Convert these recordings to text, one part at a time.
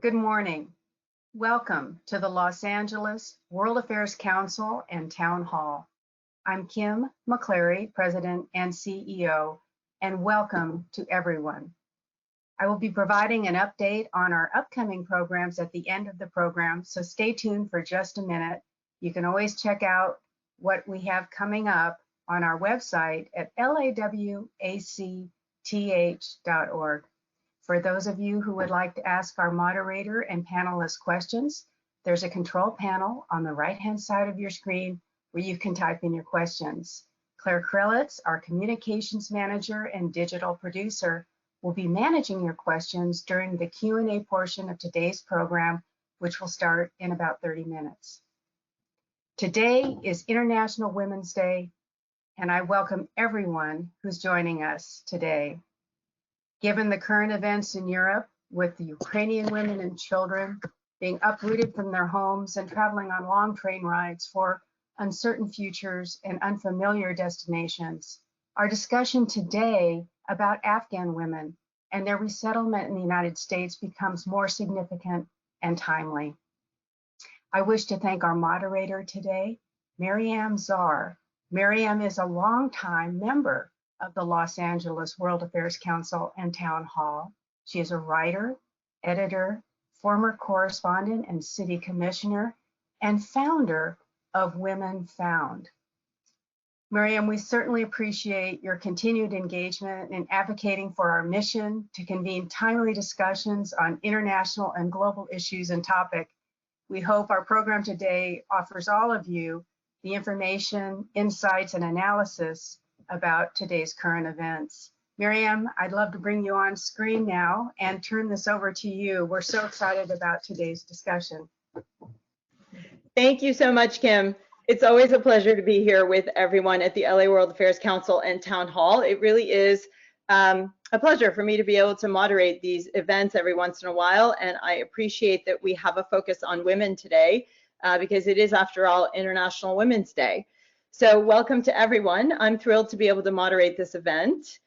Good morning. Welcome to the Los Angeles World Affairs Council and Town Hall. I'm Kim McCleary, President and CEO, and welcome to everyone. I will be providing an update on our upcoming programs at the end of the program, so stay tuned for just a minute. You can always check out what we have coming up on our website at lawacth.org. For those of you who would like to ask our moderator and panelists questions, there's a control panel on the right-hand side of your screen where you can type in your questions. Claire Krelitz, our communications manager and digital producer, will be managing your questions during the Q&A portion of today's program, which will start in about 30 minutes. Today is International Women's Day, and I welcome everyone who's joining us today. Given the current events in Europe, with the Ukrainian women and children being uprooted from their homes and traveling on long train rides for uncertain futures and unfamiliar destinations, our discussion today about Afghan women and their resettlement in the United States becomes more significant and timely. I wish to thank our moderator today, Maryam Czar. Maryam is a longtime member of the Los Angeles World Affairs Council and Town Hall. She is a writer, editor, former correspondent and city commissioner, and founder of Women Found. Maryam, we certainly appreciate your continued engagement in advocating for our mission to convene timely discussions on international and global issues and topics. We hope our program today offers all of you the information, insights, and analysis about today's current events. Maryam, I'd love to bring you on screen now and turn this over to you. We're so excited about today's discussion. Thank you so much, Kim. It's always a pleasure to be here with everyone at the LA World Affairs Council and Town Hall. It really is a pleasure for me to be able to moderate these events every once in a while, and I appreciate that we have a focus on women today because it is, after all, International Women's Day. So welcome to everyone. I'm thrilled to be able to moderate this event.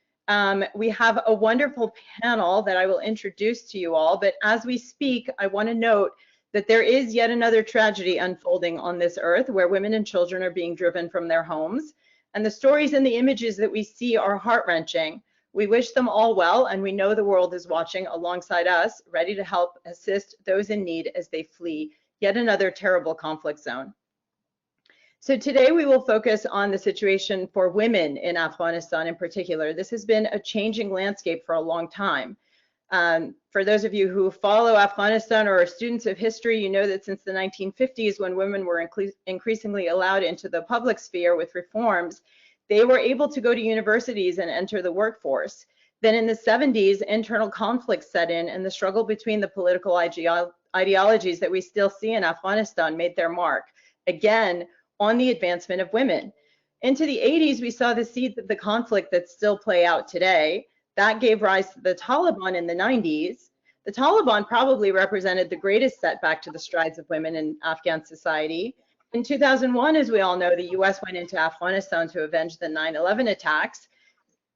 We have a wonderful panel that I will introduce to you all, but as we speak, I want to note that there is yet another tragedy unfolding on this earth where women and children are being driven from their homes. And the stories and the images that we see are heart-wrenching. We wish them all well, and we know the world is watching alongside us, ready to help assist those in need as they flee yet another terrible conflict zone. So today we will focus on the situation for women in Afghanistan in particular. This has been a changing landscape for a long time. For those of you who follow Afghanistan or are students of history, you know that since the 1950s, when women were increasingly allowed into the public sphere with reforms, they were able to go to universities and enter the workforce. Then in the 70s, internal conflict set in, and the struggle between the political ideologies that we still see in Afghanistan made their mark, again, on the advancement of women. Into the 80s, we saw the seeds of the conflict that still play out today. That gave rise to the Taliban in the 90s. The Taliban probably represented the greatest setback to the strides of women in Afghan society. In 2001, as we all know, the US went into Afghanistan to avenge the 9/11 attacks.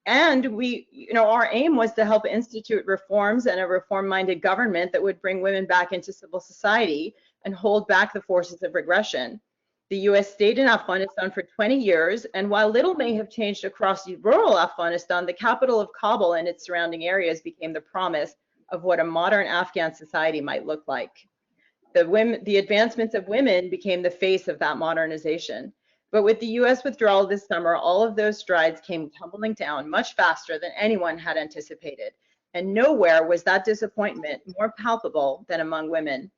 And our aim was to help institute reforms and a reform-minded government that would bring women back into civil society and hold back the forces of regression. The US stayed in Afghanistan for 20 years, and while little may have changed across rural Afghanistan, the capital of Kabul and its surrounding areas became the promise of what a modern Afghan society might look like. The advancements of women became the face of that modernization. But with the US withdrawal this summer, all of those strides came tumbling down much faster than anyone had anticipated. And nowhere was that disappointment more palpable than among women.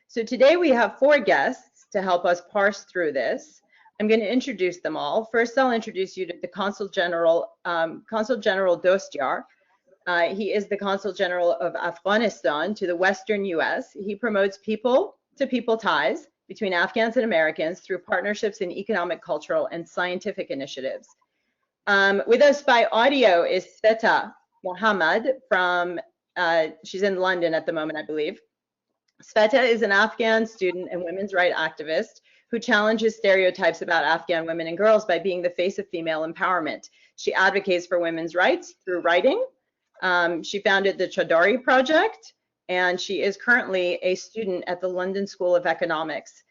So today we have 4 guests to help us parse through this. I'm going to introduce them all. First, I'll introduce you to the Consul General Dostiar. He is the Consul General of Afghanistan to the Western US. He promotes people-to-people ties between Afghans and Americans through partnerships in economic, cultural, and scientific initiatives. With us by audio is Sveta Mohammad from, she's in London at the moment, I believe. Sveta is an Afghan student and women's rights activist who challenges stereotypes about Afghan women and girls by being the face of female empowerment. She advocates for women's rights through writing. She founded the Chadari Project, and she is currently a student at the London School of Economics.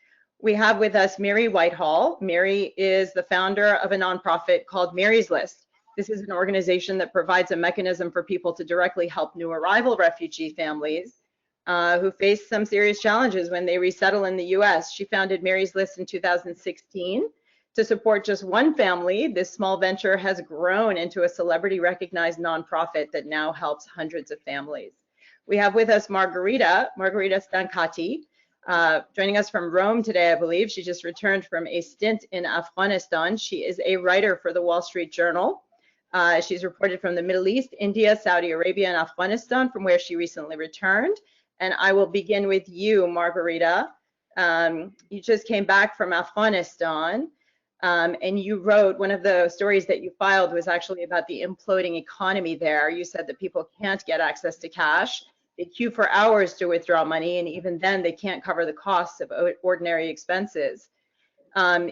We have with us Mary Whitehall. Mary is the founder of a nonprofit called Mary's List. This is an organization that provides a mechanism for people to directly help new arrival refugee families who face some serious challenges when they resettle in the US. She founded Mary's List in 2016 to support just one family. This small venture has grown into a celebrity recognized nonprofit that now helps hundreds of families. We have with us Margarita Stancati, joining us from Rome today, I believe. She just returned from a stint in Afghanistan. She is a writer for the Wall Street Journal. She's reported from the Middle East, India, Saudi Arabia, and Afghanistan, from where she recently returned. And I will begin with you, Margarita. You just came back from Afghanistan, and you wrote, one of the stories that you filed was actually about the imploding economy there. You said that people can't get access to cash. They queue for hours to withdraw money, and even then they can't cover the costs of ordinary expenses.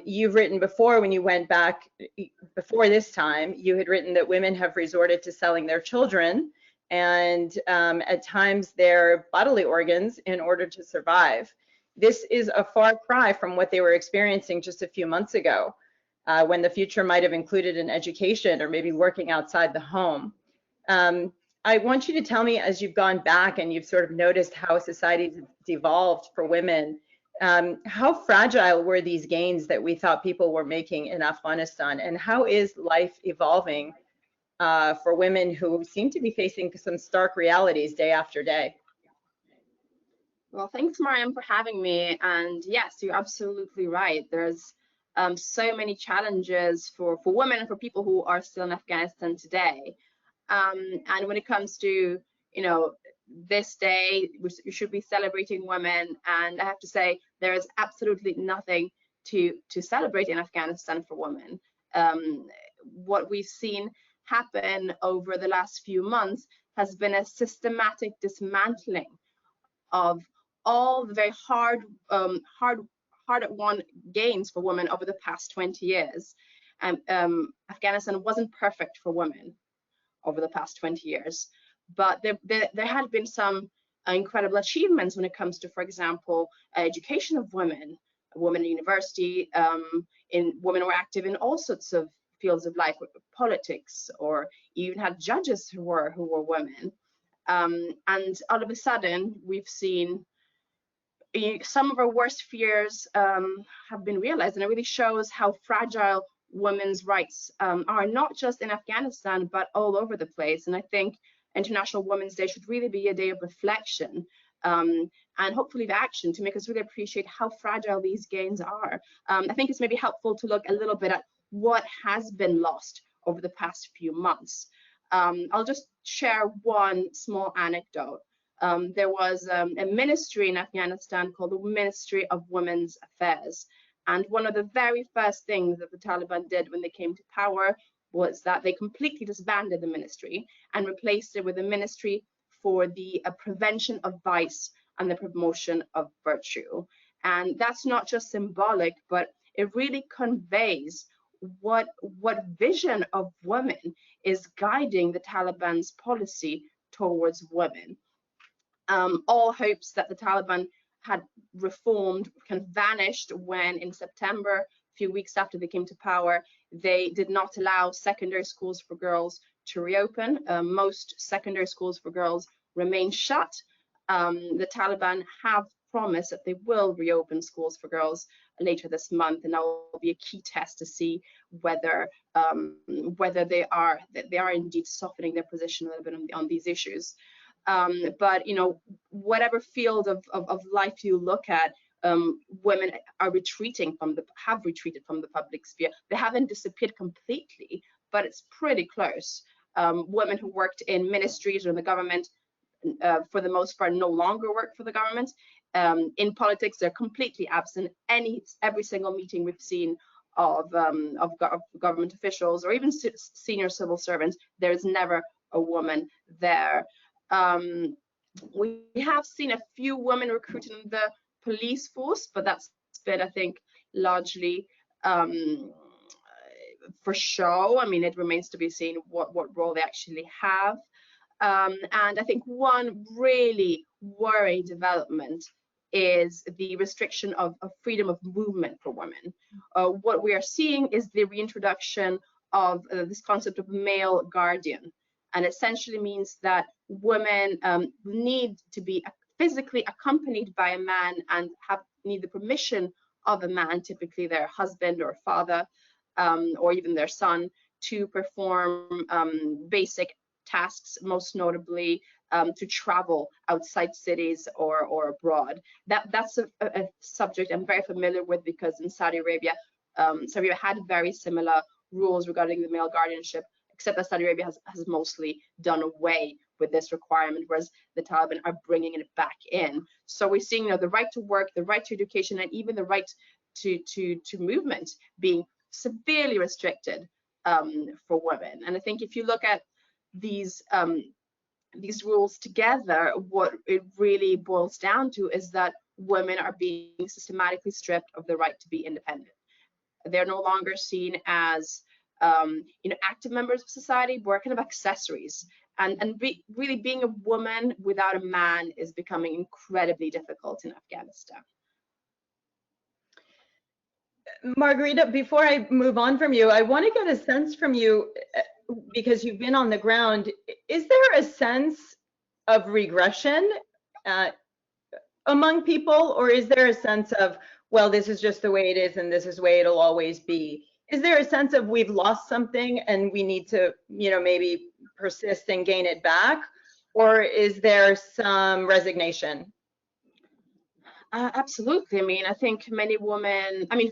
You've written before, when you went back, before this time, you had written that women have resorted to selling their children and at times their bodily organs in order to survive. This is a far cry from what they were experiencing just a few months ago, when the future might have included an education or maybe working outside the home. I want you to tell me, as you've gone back and you've sort of noticed how society's evolved for women, how fragile were these gains that we thought people were making in Afghanistan, and how is life evolving for women who seem to be facing some stark realities day after day? Well, thanks, Mariam, for having me. And yes, you're absolutely right. There's so many challenges for women and for people who are still in Afghanistan today. And when it comes to, this day, we should be celebrating women. And I have to say, there is absolutely nothing to celebrate in Afghanistan for women. What we've seen happen over the last few months has been a systematic dismantling of all the very hard-won gains for women over the past 20 years. Afghanistan wasn't perfect for women over the past 20 years, but there had been some incredible achievements when it comes to, for example, education of women. Women in university, women were active in all sorts of fields of life, politics, or even had judges who were women. And all of a sudden, we've seen some of our worst fears have been realized, and it really shows how fragile women's rights are, not just in Afghanistan, but all over the place. And I think International Women's Day should really be a day of reflection and hopefully of action to make us really appreciate how fragile these gains are. I think it's maybe helpful to look a little bit at what has been lost over the past few months. I'll just share one small anecdote. There was a ministry in Afghanistan called the Ministry of Women's Affairs. And one of the very first things that the Taliban did when they came to power was that they completely disbanded the ministry and replaced it with a ministry for the prevention of vice and the promotion of virtue. And that's not just symbolic, but it really conveys what vision of women is guiding the Taliban's policy towards women. All hopes that the Taliban had reformed kind of vanished when in September, a few weeks after they came to power, they did not allow secondary schools for girls to reopen. Most secondary schools for girls remain shut. The Taliban have promised that they will reopen schools for girls later this month, and that will be a key test to see whether they are indeed softening their position a little bit on these issues. But whatever field of life you look at, women are have retreated from the public sphere. They haven't disappeared completely, but it's pretty close. Women who worked in ministries or in the government, for the most part, no longer work for the government. In politics, they're completely absent. Every single meeting we've seen of government officials or even senior civil servants, there is never a woman there. We have seen a few women recruited in the police force, but that's been, I think, largely for show. I mean, it remains to be seen what role they actually have. And I think one really worrying development is the restriction of freedom of movement for women. What we are seeing is the reintroduction of this concept of male guardian. And essentially means that women need to be physically accompanied by a man and need the permission of a man, typically their husband or father, or even their son, to perform basic tasks, most notably to travel outside cities or abroad. That's a subject I'm very familiar with, because in Saudi Arabia, Saudi Arabia had very similar rules regarding the male guardianship, except that Saudi Arabia has mostly done away with this requirement, whereas the Taliban are bringing it back in. So we're seeing, the right to work, the right to education, and even the right to movement being severely restricted for women. And I think if you look at these rules together, what it really boils down to is that women are being systematically stripped of the right to be independent. They're no longer seen as active members of society, but kind of accessories. And really being a woman without a man is becoming incredibly difficult in Afghanistan. Margarita, before I move on from you, I want to get a sense from you, because you've been on the ground. Is there a sense of regression among people, or is there a sense of, well, this is just the way it is and this is the way it'll always be? Is there a sense of we've lost something and we need to, maybe persist and gain it back? Or is there some resignation? Absolutely. I mean, I think many women, I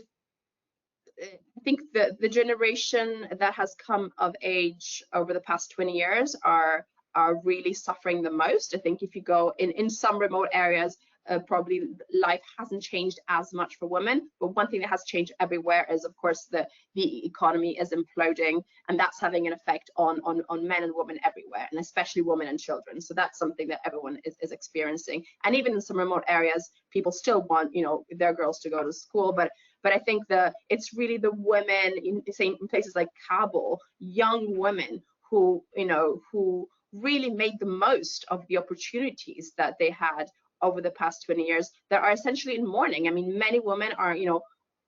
think the generation that has come of age over the past 20 years are really suffering the most. I think if you go in some remote areas, probably life hasn't changed as much for women, but one thing that has changed everywhere is, of course, the economy is imploding, and that's having an effect on men and women everywhere, and especially women and children. So that's something that everyone is experiencing. And even in some remote areas, people still want their girls to go to school, but I think it's really the women in places like Kabul, young women who really made the most of the opportunities that they had over the past 20 years, that are essentially in mourning. I mean, many women are,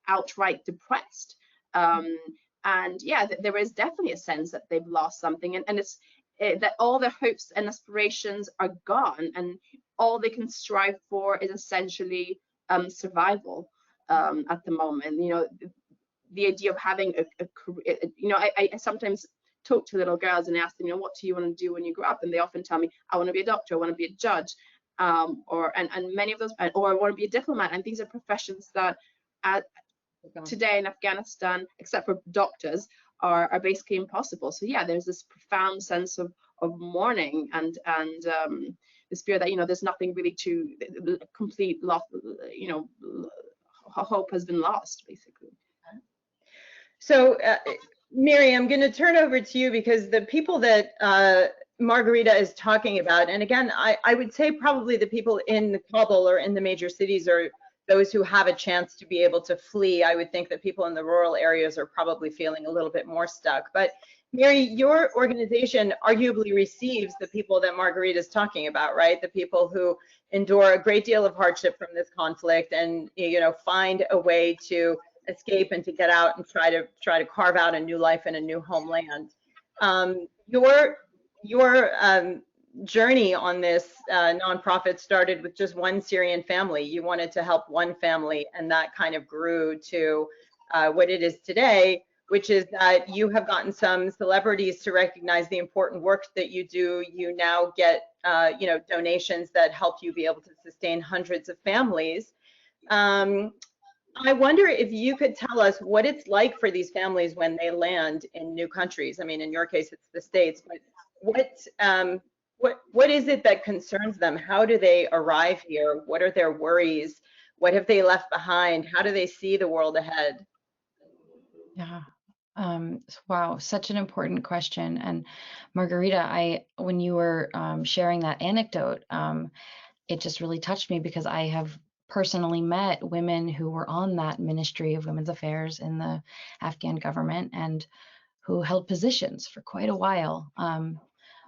outright depressed. And yeah, there is definitely a sense that they've lost something, and it's that all their hopes and aspirations are gone, and all they can strive for is essentially survival at the moment. The idea of having a career, I sometimes talk to little girls and ask them, what do you want to do when you grow up? And they often tell me, I want to be a doctor, I want to be a judge. And many of those, or I want to be a diplomat, and these are professions that today in Afghanistan, except for doctors, are basically impossible. So yeah, there's this profound sense of mourning and the spirit that there's nothing really to complete loss. Hope has been lost, basically. So Mary, I'm going to turn over to you, because the people that Margarita is talking about, and again, I would say probably the people in Kabul or in the major cities are those who have a chance to be able to flee. I would think that people in the rural areas are probably feeling a little bit more stuck. But Mary, your organization arguably receives the people that Margarita is talking about, right? The people who endure a great deal of hardship from this conflict and find a way to escape and to get out and try to carve out a new life and a new homeland. Your journey on this nonprofit started with just one Syrian family. You wanted to help one family, and that kind of grew to what it is today, which is that you have gotten some celebrities to recognize the important work that you do. You now get donations that help you be able to sustain hundreds of families. I wonder if you could tell us what it's like for these families when they land in new countries. I mean, in your case, it's the States, but what is it that concerns them? How do they arrive here? What are their worries? What have they left behind? How do they see the world ahead? Yeah. Wow, such an important question. And Margarita, when you were sharing that anecdote, it just really touched me, because I have personally met women who were on that Ministry of Women's Affairs in the Afghan government and who held positions for quite a while.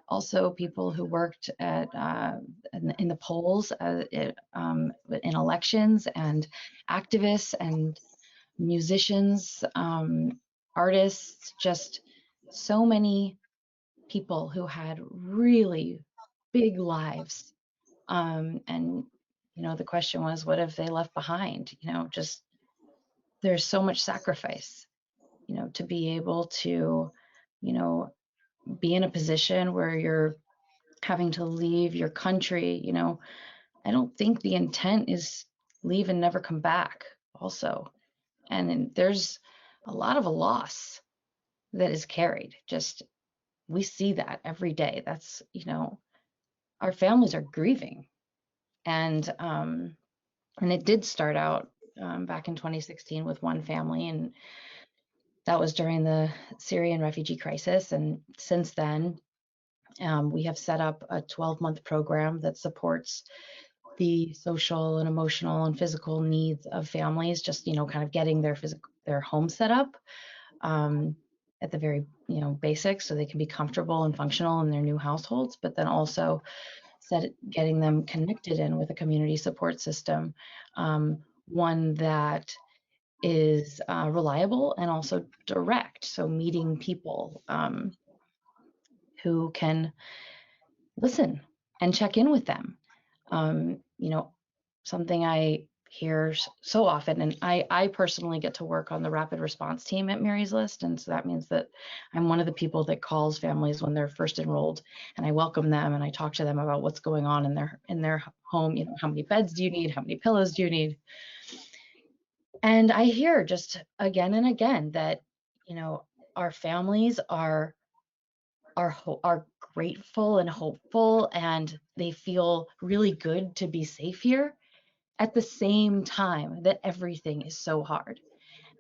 also people who worked at in the polls, in elections, and activists and musicians, artists, just so many people who had really big lives. And the question was, what have they left behind? Just there's so much sacrifice, to be able to, be in a position where you're having to leave your country. I don't think the intent is leave and never come back also. And then there's a lot of a loss that is carried. Just we see that every day. That's, our families are grieving. And it did start out back in 2016 with one family, and that was during the Syrian refugee crisis. And since then, we have set up a 12-month program that supports the social and emotional and physical needs of families, just, kind of getting their home set up at the very, basics, so they can be comfortable and functional in their new households, but then also getting them connected in with a community support system, one that is reliable and also direct. So meeting people who can listen and check in with them. Something I hear so often, and I personally get to work on the rapid response team at Mary's List. And so that means that I'm one of the people that calls families when they're first enrolled, and I welcome them and I talk to them about what's going on in their home. How many beds do you need? How many pillows do you need? And I hear just again and again that, our families are grateful and hopeful, and they feel really good to be safe here, at the same time that everything is so hard.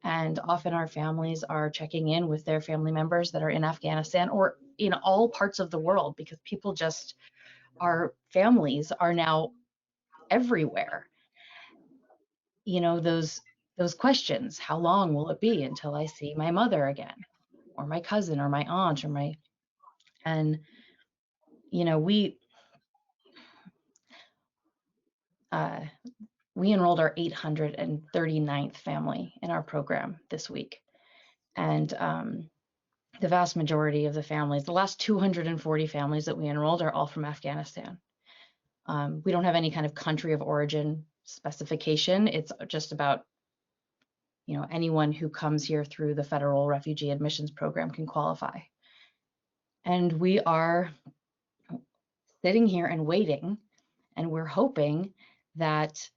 And often our families are checking in with their family members that are in Afghanistan or in all parts of the world, because our families are now everywhere. Those questions: how long will it be until I see my mother again, or my cousin, or my aunt, and we enrolled our 839th family in our program this week. And the vast majority of the families, the last 240 families that we enrolled, are all from Afghanistan. We don't have any kind of country of origin specification. It's just about, anyone who comes here through the federal refugee admissions program can qualify. And we are sitting here and waiting, and we're hoping that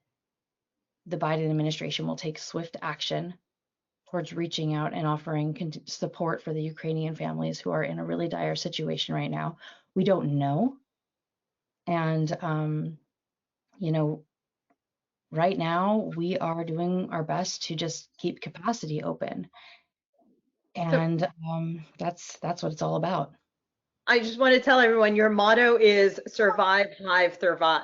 the Biden administration will take swift action towards reaching out and offering support for the Ukrainian families who are in a really dire situation right now. We don't know. And, right now we are doing our best to just keep capacity open. And that's what it's all about. I just want to tell everyone your motto is survive, hive, thrive.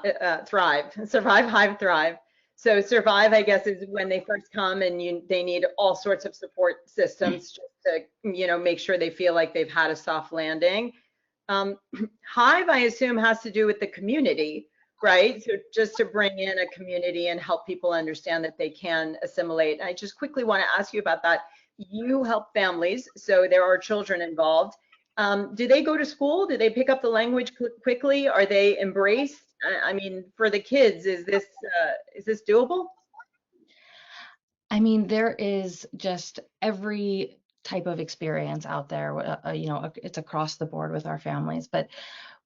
Survive, hive, thrive. So survive, I guess, is when they first come and they need all sorts of support systems just to, make sure they feel like they've had a soft landing. Hive, I assume, has to do with the community, right? So just to bring in a community and help people understand that they can assimilate. I just quickly want to ask you about that. You help families, so there are children involved. Do they go to school? Do they pick up the language quickly? Are they embraced? I mean, for the kids, is this doable? I mean, there is just every type of experience out there. It's across the board with our families. But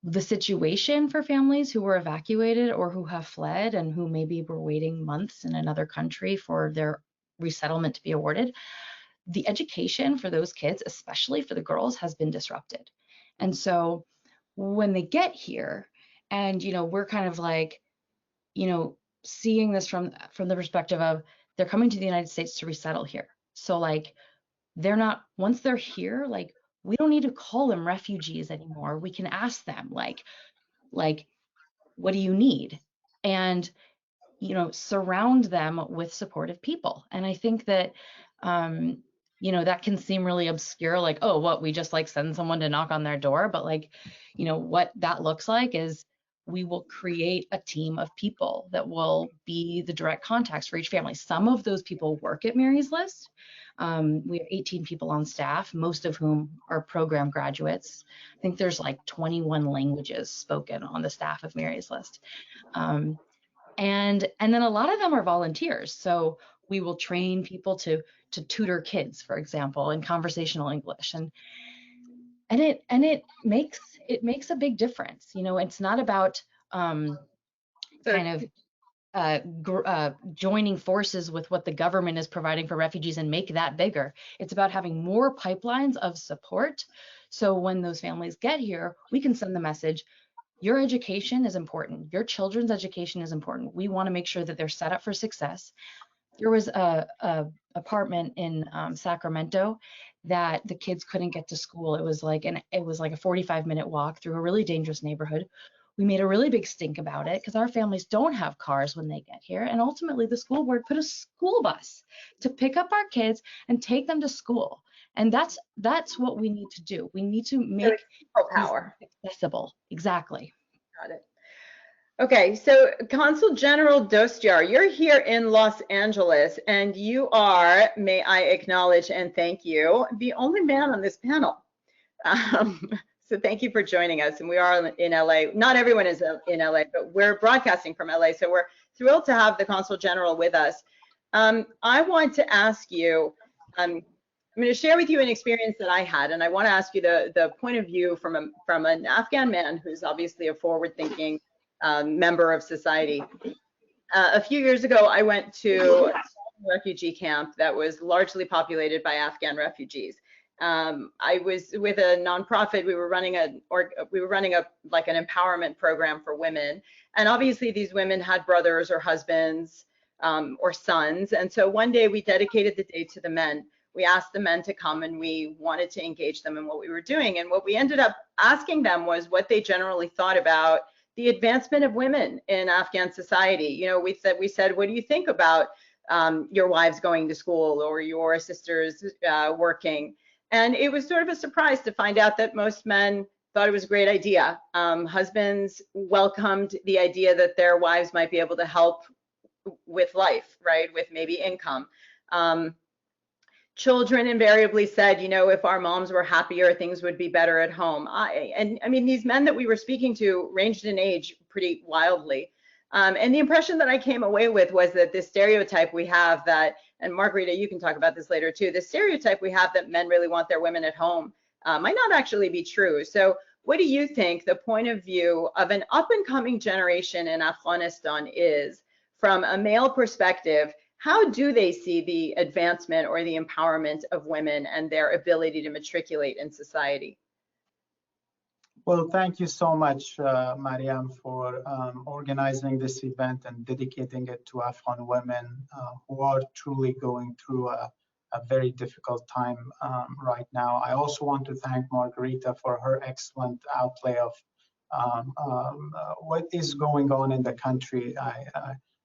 the situation for families who were evacuated or who have fled and who maybe were waiting months in another country for their resettlement to be awarded, the education for those kids, especially for the girls, has been disrupted. And so when they get here, and we're kind of like, seeing this from the perspective of they're coming to the United States to resettle here. So like, they're not, once they're here, like, we don't need to call them refugees anymore. We can ask them like, what do you need? And, surround them with supportive people. And I think that you know, that can seem really obscure, like, oh, what, we just like send someone to knock on their door? But like, you know, what that looks like is we will create a team of people that will be the direct contacts for each family. Some of those people work at Mary's List. We have 18 people on staff, most of whom are program graduates. I think there's like 21 languages spoken on the staff of Mary's List. And then a lot of them are volunteers. So we will train people to tutor kids, for example, in conversational English. And it makes a big difference. You know, it's not about joining forces with what the government is providing for refugees and make that bigger. It's about having more pipelines of support. So when those families get here, we can send the message, your education is important. Your children's education is important. We want to make sure that they're set up for success. There was a apartment in Sacramento that the kids couldn't get to school. It was like a 45-minute walk through a really dangerous neighborhood. We made a really big stink about it because our families don't have cars when they get here. And ultimately, the school board put a school bus to pick up our kids and take them to school. And that's what we need to do. We need to make power accessible. Exactly. Got it. Okay, so Consul General Dostiar, you're here in Los Angeles, and you are, may I acknowledge and thank you, the only man on this panel. So thank you for joining us. And we are in LA. Not everyone is in LA, but we're broadcasting from LA. So we're thrilled to have the Consul General with us. I want to ask you, I'm going to share with you an experience that I had, and I want to ask you the point of view from an Afghan man who's obviously a forward-thinking member of society. A few years ago, I went to a refugee camp that was largely populated by Afghan refugees. I was with a nonprofit. We were running an empowerment program for women, and obviously these women had brothers or husbands or sons. And so one day we dedicated the day to the men. We asked the men to come, and we wanted to engage them in what we were doing. And what we ended up asking them was what they generally thought about the advancement of women in Afghan society. You know, we said, what do you think about your wives going to school or your sisters working? And it was sort of a surprise to find out that most men thought it was a great idea. Husbands welcomed the idea that their wives might be able to help with life, right, with maybe income. Children invariably said, you know, if our moms were happier, things would be better at home. I mean, these men that we were speaking to ranged in age pretty wildly. And the impression that I came away with was that this stereotype we have that, and Margarita, you can talk about this later too, the stereotype we have that men really want their women at home might not actually be true. So what do you think the point of view of an up and coming generation in Afghanistan is from a male perspective? How do they see the advancement or the empowerment of women and their ability to matriculate in society? Well, thank you so much, Mariam, for organizing this event and dedicating it to Afghan women who are truly going through a very difficult time right now. I also want to thank Margarita for her excellent outlay of what is going on in the country.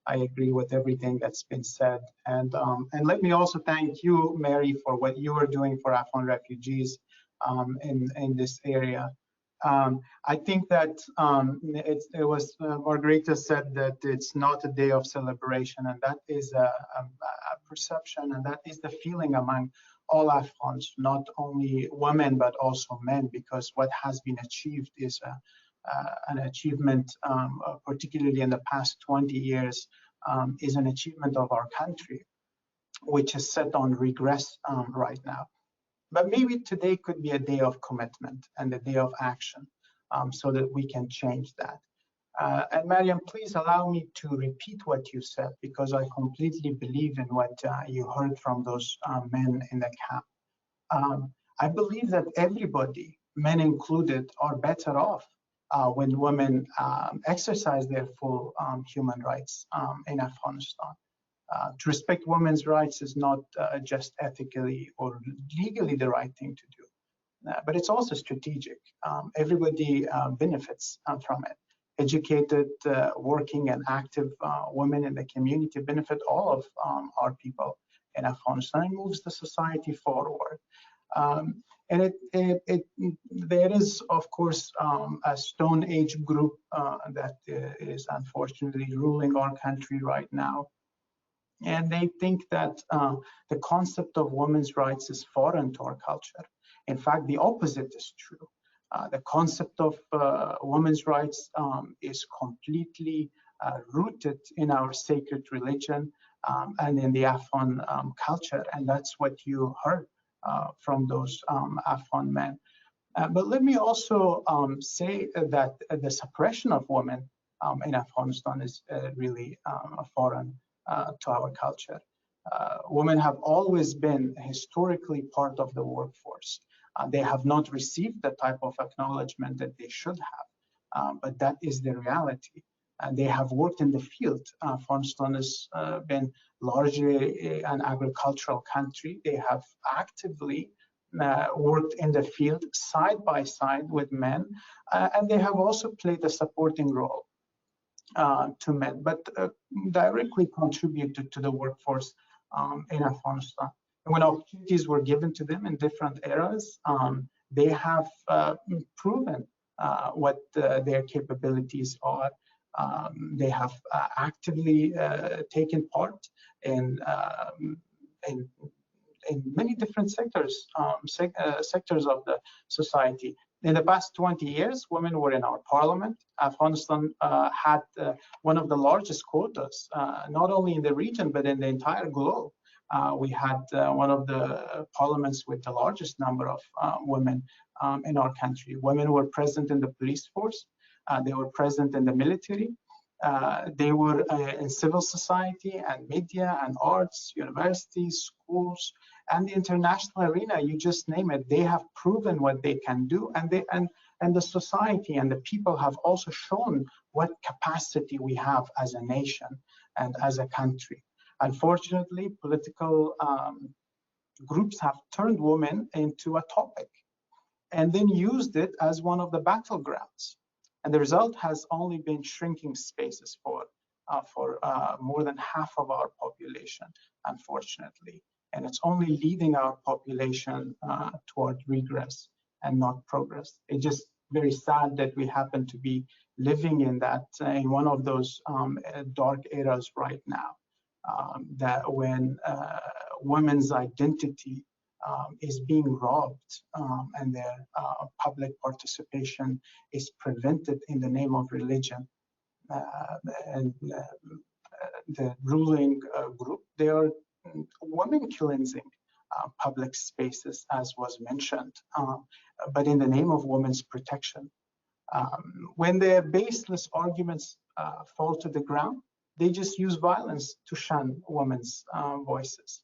I agree with everything that's been said. And let me also thank you, Mary, for what you are doing for Afghan refugees in this area. I think that it was Margarita said that it's not a day of celebration, and that is a perception, and that is the feeling among all Afghans, not only women but also men, because what has been achieved is an achievement, particularly in the past 20 years, is an achievement of our country, which is set on regress right now. But maybe today could be a day of commitment and a day of action so that we can change that. And Mariam, please allow me to repeat what you said, because I completely believe in what you heard from those men in the camp. I believe that everybody, men included, are better off when women exercise their full human rights in Afghanistan. To respect women's rights is not just ethically or legally the right thing to do, but it's also strategic. Everybody benefits from it. Educated, working and active women in the community benefit all of our people. in Afghanistan and moves the society forward. And there is, of course, a Stone Age group that is unfortunately ruling our country right now. And they think that the concept of women's rights is foreign to our culture. In fact, the opposite is true. The concept of women's rights is completely rooted in our sacred religion and in the Afghan culture. And that's what you heard from those Afghan men. But let me also say that the suppression of women in Afghanistan is really foreign to our culture. Women have always been historically part of the workforce. They have not received the type of acknowledgement that they should have, but that is the reality. And they have worked in the field. Afghanistan has been largely an agricultural country. They have actively worked in the field side by side with men, and they have also played a supporting role to men, but directly contributed to the workforce in Afghanistan. And when opportunities were given to them in different eras, they have proven what their capabilities are. They have actively taken part in many different sectors of the society. In the past 20 years, women were in our parliament. Afghanistan had one of the largest quotas, not only in the region, but in the entire globe. We had one of the parliaments with the largest number of women in our country. Women were present in the police force. They were present in the military. They were in civil society and media and arts, universities, schools, and the international arena. You just name it. They have proven what they can do, and the society and the people have also shown what capacity we have as a nation and as a country. Unfortunately, political groups have turned women into a topic and then used it as one of the battlegrounds. And the result has only been shrinking spaces for more than half of our population, unfortunately. And it's only leading our population toward regress and not progress. It's just very sad that we happen to be living in that, in one of those dark eras right now, that when women's identity is being robbed and their public participation is prevented in the name of religion. And the ruling group, they are women cleansing public spaces, as was mentioned, but in the name of women's protection. When their baseless arguments fall to the ground, they just use violence to shun women's voices.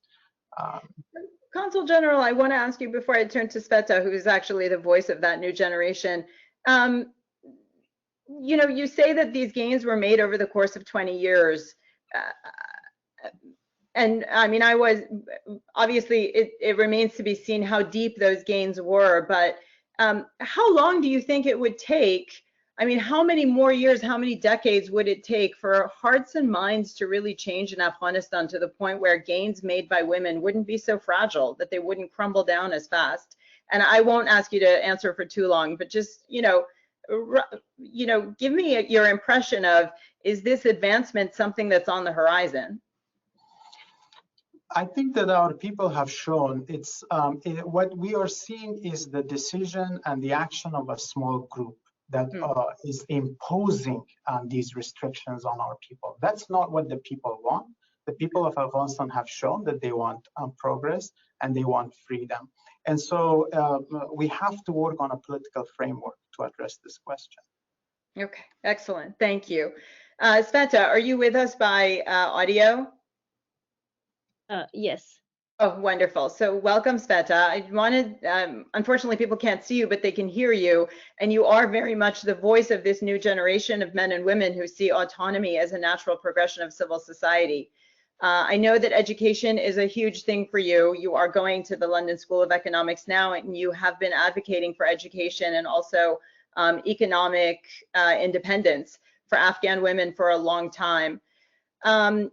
Consul General, I want to ask you before I turn to Sveta, who is actually the voice of that new generation. You know, you say that these gains were made over the course of 20 years. And I mean, obviously, it remains to be seen how deep those gains were, but how long do you think it would take? I mean, how many more years, how many decades would it take for hearts and minds to really change in Afghanistan to the point where gains made by women wouldn't be so fragile, that they wouldn't crumble down as fast? And I won't ask you to answer for too long, but just, you know, give me your impression of, is this advancement something that's on the horizon? I think that our people have shown it's what we are seeing is the decision and the action of a small group that is imposing these restrictions on our people. That's not what the people want. The people of Afghanistan have shown that they want progress and they want freedom. And so we have to work on a political framework to address this question. Okay, excellent. Thank you. Sveta, are you with us by audio? Yes. Oh, wonderful. So welcome, Sveta. I wanted, unfortunately, people can't see you, but they can hear you. And you are very much the voice of this new generation of men and women who see autonomy as a natural progression of civil society. I know that education is a huge thing for you. You are going to the London School of Economics now, and you have been advocating for education and also economic independence for Afghan women for a long time.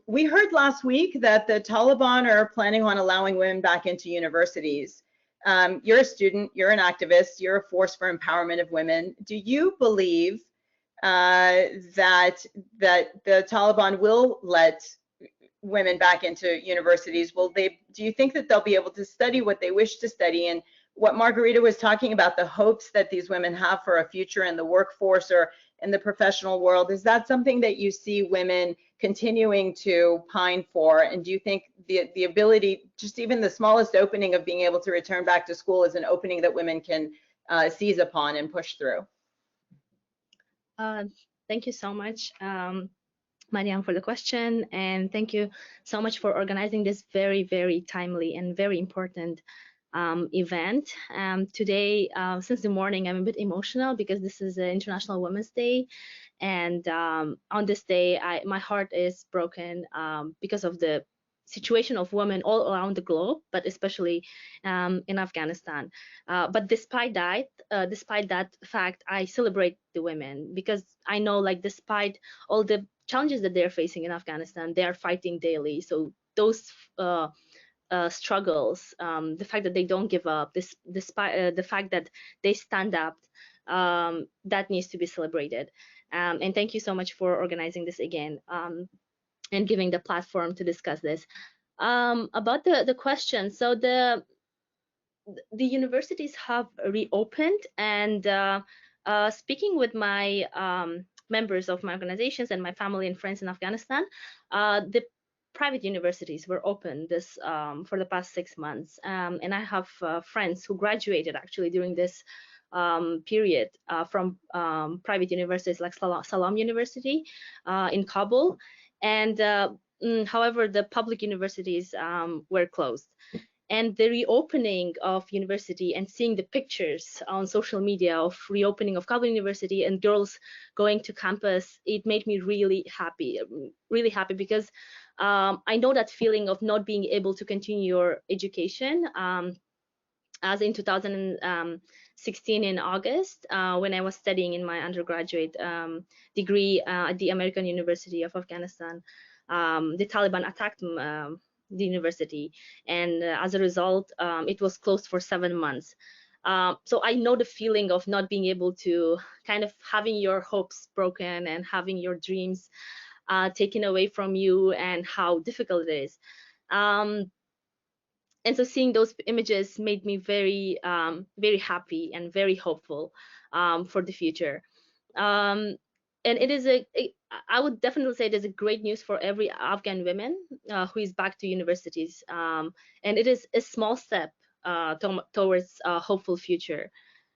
We heard last week that the Taliban are planning on allowing women back into universities. You're a student, you're an activist, you're a force for empowerment of women. Do you believe that the Taliban will let women back into universities? Do you think that they'll be able to study what they wish to study? And what Margarita was talking about, the hopes that these women have for a future in the workforce or in the professional world, is that something that you see women continuing to pine for? And do you think the ability, just even the smallest opening of being able to return back to school, is an opening that women can seize upon and push through? Thank you so much, Mariam, for the question, and thank you so much for organizing this very, very timely and very important event. Today, since the morning, I'm a bit emotional because this is International Women's Day, and on this day, my heart is broken because of the situation of women all around the globe, but especially in Afghanistan. But despite that fact, I celebrate the women because I know, like, despite all the challenges that they're facing in Afghanistan, they are fighting daily. So those struggles, the fact that they don't give up, despite the fact that they stand up, that needs to be celebrated. And thank you so much for organizing this again and giving the platform to discuss this. About the question, so the universities have reopened, and speaking with my members of my organizations and my family and friends in Afghanistan, the private universities were open this for the past 6 months, and I have friends who graduated actually during this period from private universities like Salam University in Kabul, and however, the public universities were closed. And the reopening of university and seeing the pictures on social media of reopening of Kabul University and girls going to campus, it made me really happy because I know that feeling of not being able to continue your education. As in 2016 in August, when I was studying in my undergraduate degree at the American University of Afghanistan, the Taliban attacked the university, and as a result, it was closed for 7 months. So I know the feeling of not being able to, kind of having your hopes broken and having your dreams taken away from you, and how difficult it is. And so seeing those images made me very, very happy and very hopeful for the future. And it is I would definitely say it is a great news for every Afghan woman who is back to universities. And it is a small step towards a hopeful future.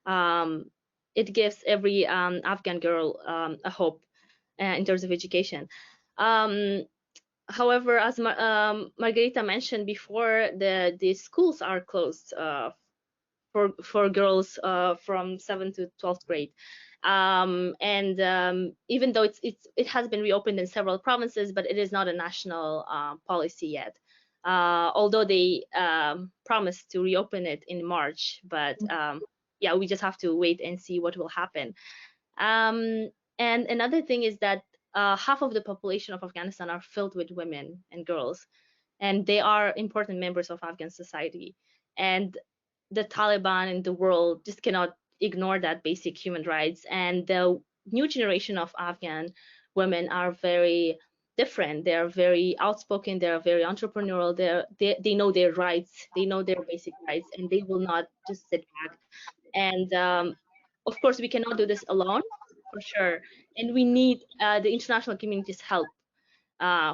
It gives every Afghan girl a hope in terms of education. However, as Margarita mentioned before, the schools are closed for girls from 7th to 12th grade. Even though it has been reopened in several provinces, but it is not a national policy yet. Although they promised to reopen it in March, but yeah, we just have to wait and see what will happen. And another thing is that half of the population of Afghanistan are filled with women and girls, and they are important members of Afghan society. And the Taliban and the world just cannot ignore that basic human rights. And the new generation of Afghan women are very different. They are very outspoken. They are very entrepreneurial. They know their rights. They know their basic rights, and they will not just sit back. And of course, we cannot do this alone, for sure. And we need the international community's help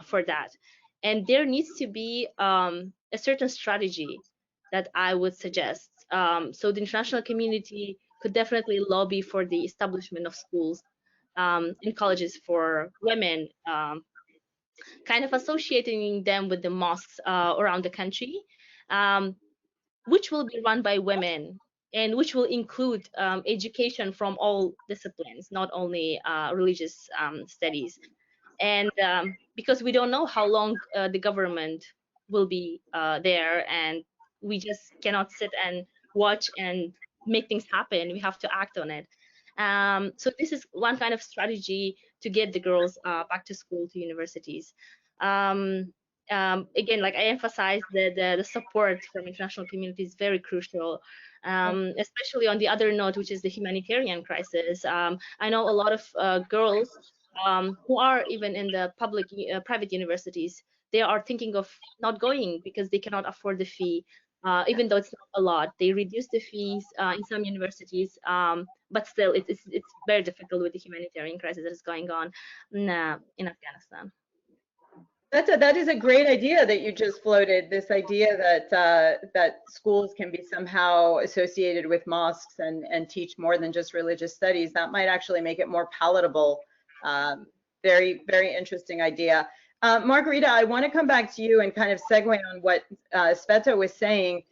for that. And there needs to be a certain strategy that I would suggest. So the international community could definitely lobby for the establishment of schools and colleges for women, kind of associating them with the mosques around the country, which will be run by women, and which will include education from all disciplines, not only religious studies. And because we don't know how long the government will be there, and we just cannot sit and watch and make things happen. We have to act on it. So this is one kind of strategy to get the girls back to school, to universities. Again, like I emphasize, the support from international community is very crucial, especially on the other note, which is the humanitarian crisis. I know a lot of girls who are even in the private universities, they are thinking of not going because they cannot afford the fee. Even though it's not a lot, they reduce the fees in some universities, but still it's very difficult with the humanitarian crisis that is going on in Afghanistan. That is a great idea that you just floated. This idea that that schools can be somehow associated with mosques and teach more than just religious studies. That might actually make it more palatable. Very, very interesting idea. Margarita, I want to come back to you and kind of segue on what Sveta was saying.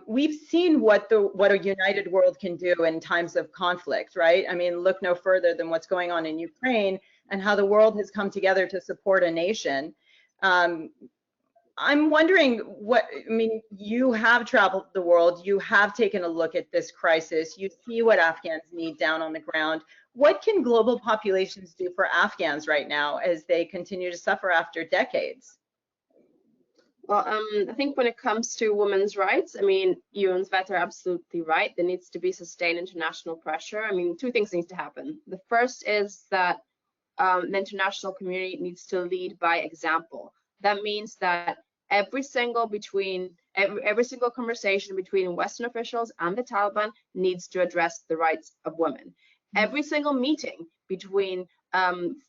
We've seen what a united world can do in times of conflict, right? I mean, look no further than what's going on in Ukraine and how the world has come together to support a nation. I'm wondering you have traveled the world, you have taken a look at this crisis, you see what Afghans need down on the ground. What can global populations do for Afghans right now as they continue to suffer after decades? Well, I think when it comes to women's rights, I mean, you and Sveta are absolutely right. There needs to be sustained international pressure. I mean, two things need to happen. The first is that the international community needs to lead by example. That means that every single conversation between Western officials and the Taliban needs to address the rights of women. Every single meeting between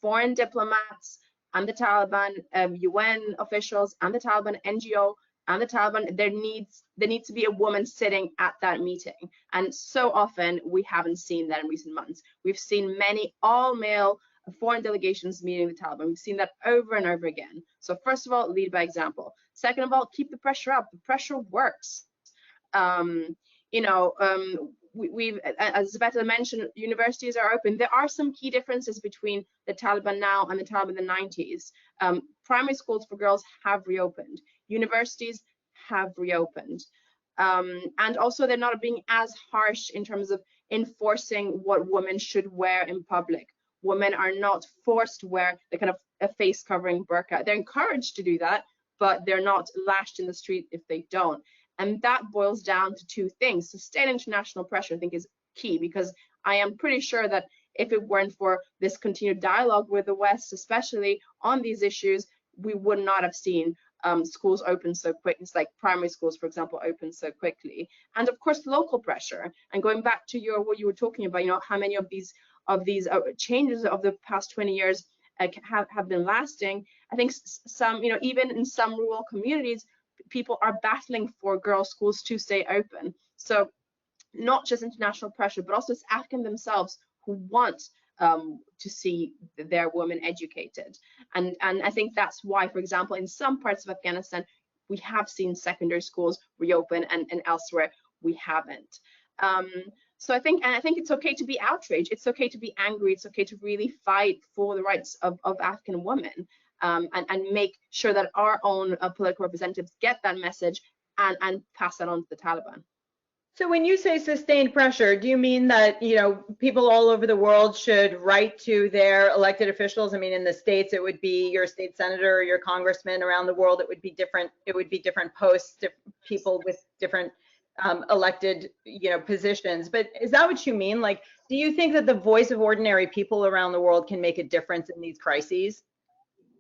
foreign diplomats and the Taliban, UN officials and the Taliban, NGO and the Taliban, there needs to be a woman sitting at that meeting. And so often we haven't seen that in recent months. We've seen many all-male foreign delegations meeting the Taliban. We've seen that over and over again. So first of all, lead by example. Second of all, keep the pressure up. The pressure works. We've, as Sveta mentioned, universities are open. There are some key differences between the Taliban now and the Taliban in the 90s. Primary schools for girls have reopened. Universities have reopened. And also they're not being as harsh in terms of enforcing what women should wear in public. Women are not forced to wear the kind of a face covering burqa. They're encouraged to do that, but they're not lashed in the street if they don't. And that boils down to two things. Sustained international pressure, I think, is key, because I am pretty sure that if it weren't for this continued dialogue with the West, especially on these issues, we would not have seen schools open so quick. It's like primary schools, for example, open so quickly. And of course, local pressure. And going back to what you were talking about, how many of these changes of the past 20 years have been lasting. I think some, even in some rural communities, people are battling for girls' schools to stay open. So not just international pressure, but also it's Afghan themselves who want to see their women educated. And I think that's why, for example, in some parts of Afghanistan, we have seen secondary schools reopen, and elsewhere we haven't. So I think it's okay to be outraged. It's okay to be angry. It's okay to really fight for the rights of Afghan women, and make sure that our own political representatives get that message and pass that on to the Taliban. So when you say sustained pressure, do you mean that, people all over the world should write to their elected officials? I mean, in the States, it would be your state senator or your congressman. Around the world, it would be different. It would be different posts, people with different elected, positions. But is that what you mean? Like, do you think that the voice of ordinary people around the world can make a difference in these crises?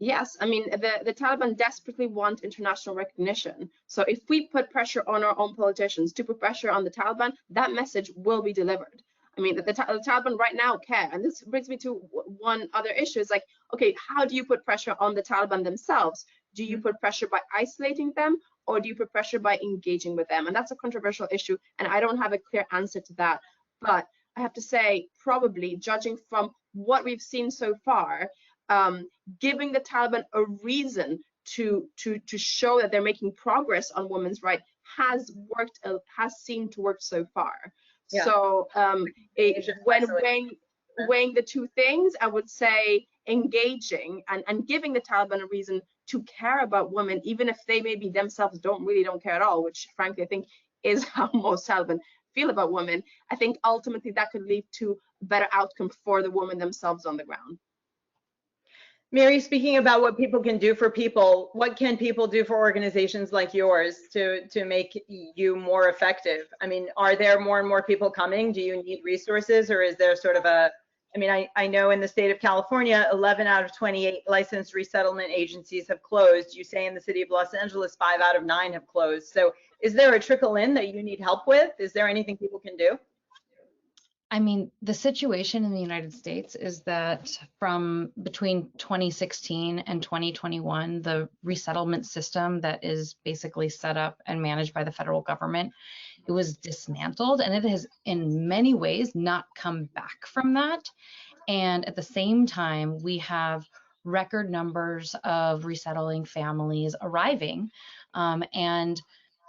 Yes, I mean, the Taliban desperately want international recognition. So if we put pressure on our own politicians to put pressure on the Taliban, that message will be delivered. I mean, the Taliban right now care. And this brings me to one other issue. It's like, okay, how do you put pressure on the Taliban themselves? Do you put pressure by isolating them, or do you put pressure by engaging with them? And that's a controversial issue, and I don't have a clear answer to that. But I have to say, probably, judging from what we've seen so far, giving the Taliban a reason to show that they're making progress on women's rights has seemed to work so far. Yeah. So when weighing the two things, I would say engaging and giving the Taliban a reason to care about women, even if they maybe themselves don't care at all, which frankly I think is how most Taliban feel about women. I think ultimately that could lead to a better outcome for the women themselves on the ground. Mary, speaking about what people can do for people, what can people do for organizations like yours to make you more effective? I mean, are there more and more people coming? Do you need resources, or is there sort of a, I mean, I know in the state of California, 11 out of 28 licensed resettlement agencies have closed. You say in the city of Los Angeles, 5 out of 9 have closed. So is there a trickle in that you need help with? Is there anything people can do? I mean, the situation in the United States is that from between 2016 and 2021, the resettlement system that is basically set up and managed by the federal government, it was dismantled, and it has in many ways not come back from that. And at the same time, we have record numbers of resettling families arriving. And,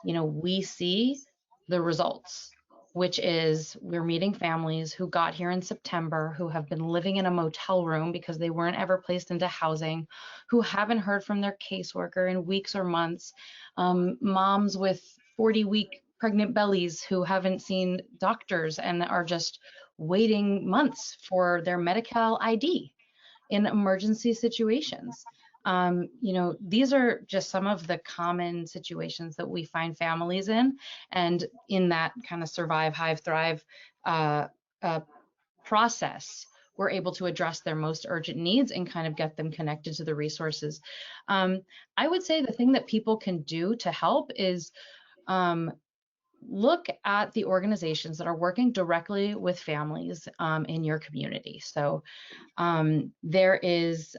you know, we see the results, which is we're meeting families who got here in September, who have been living in a motel room because they weren't ever placed into housing, who haven't heard from their caseworker in weeks or months, moms with 40-week pregnant bellies who haven't seen doctors and are just waiting months for their Medi-Cal ID in emergency situations. You know, these are just some of the common situations that we find families in, and in that kind of survive, hive, thrive process, we're able to address their most urgent needs and kind of get them connected to the resources. I would say the thing that people can do to help is look at the organizations that are working directly with families in your community. So there is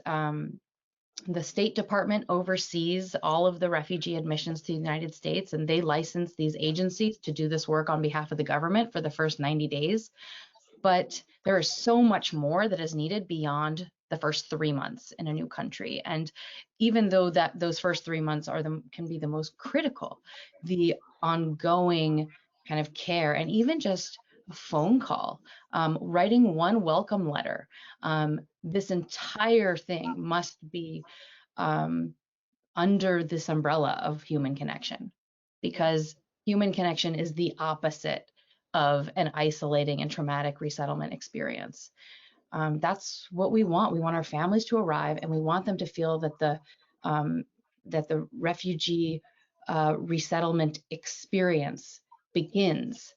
the State Department oversees all of the refugee admissions to the United States, and they license these agencies to do this work on behalf of the government for the first 90 days. But there is so much more that is needed beyond the first 3 months in a new country. And even though that those first 3 months are can be the most critical, the ongoing kind of care, and even just a phone call, writing one welcome letter, this entire thing must be under this umbrella of human connection, because human connection is the opposite of an isolating and traumatic resettlement experience. That's what we want. We want our families to arrive, and we want them to feel that the refugee resettlement experience begins,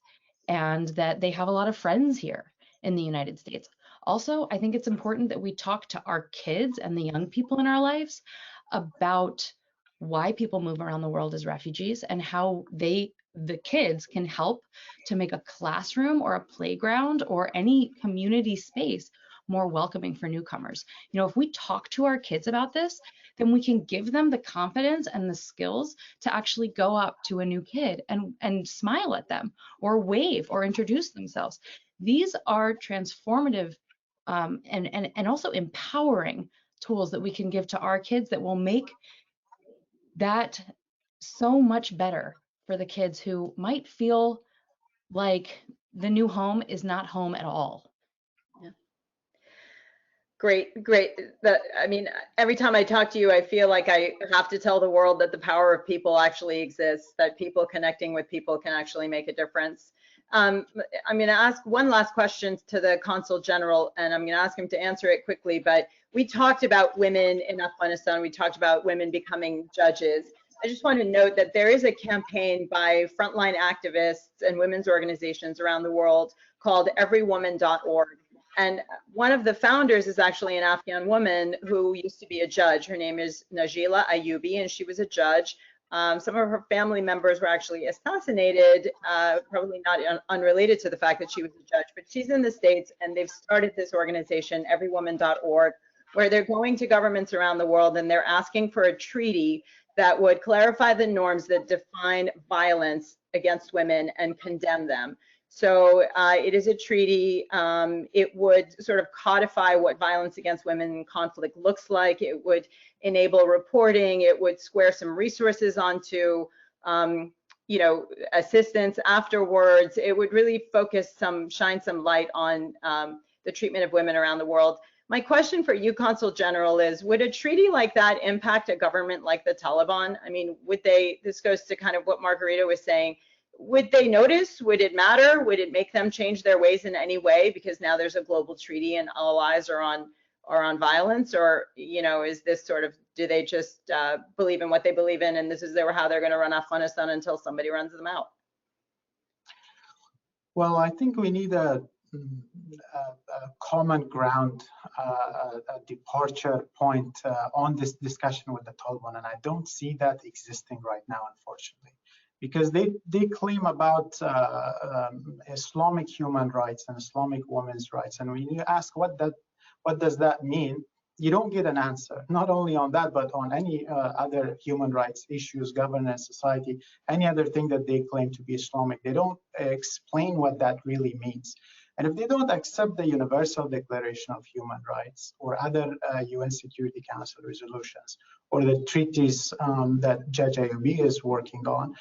and that they have a lot of friends here in the United States. Also, I think it's important that we talk to our kids and the young people in our lives about why people move around the world as refugees, and how the kids can help to make a classroom or a playground or any community space more welcoming for newcomers. You know, if we talk to our kids about this, then we can give them the confidence and the skills to actually go up to a new kid and smile at them or wave or introduce themselves. These are transformative and also empowering tools that we can give to our kids that will make that so much better for the kids who might feel like the new home is not home at all. Great, great. I mean, every time I talk to you, I feel like I have to tell the world that the power of people actually exists, that people connecting with people can actually make a difference. I'm going to ask one last question to the Consul General, and I'm going to ask him to answer it quickly. But we talked about women in Afghanistan. We talked about women becoming judges. I just want to note that there is a campaign by frontline activists and women's organizations around the world called everywoman.org. And one of the founders is actually an Afghan woman who used to be a judge. Her name is Najila Ayubi, and she was a judge. Some of her family members were actually assassinated, probably not unrelated to the fact that she was a judge, but she's in the States, and they've started this organization, everywoman.org, where they're going to governments around the world, and they're asking for a treaty that would clarify the norms that define violence against women and condemn them. So it is a treaty. It would sort of codify what violence against women in conflict looks like. It would enable reporting. It would square some resources onto, you know, assistance afterwards. It would really shine some light on the treatment of women around the world. My question for you, Consul General, is would a treaty like that impact a government like the Taliban? I mean, would they, this goes to kind of what Margarita was saying, would they notice? Would it matter? Would it make them change their ways in any way? Because now there's a global treaty and all eyes are are on violence, or is this sort of, do they just believe in what they believe in, and this is how they're going to run Afghanistan until somebody runs them out? Well, I think we need a common ground, a departure point on this discussion with the Taliban, and I don't see that existing right now, unfortunately, because they claim about Islamic human rights and Islamic women's rights, and when you ask what does that mean, you don't get an answer. Not only on that, but on any other human rights issues, governance, society, any other thing that they claim to be Islamic. They don't explain what that really means. And if they don't accept the Universal Declaration of Human Rights or other UN Security Council resolutions or the treaties that Judge Ayubi is working on,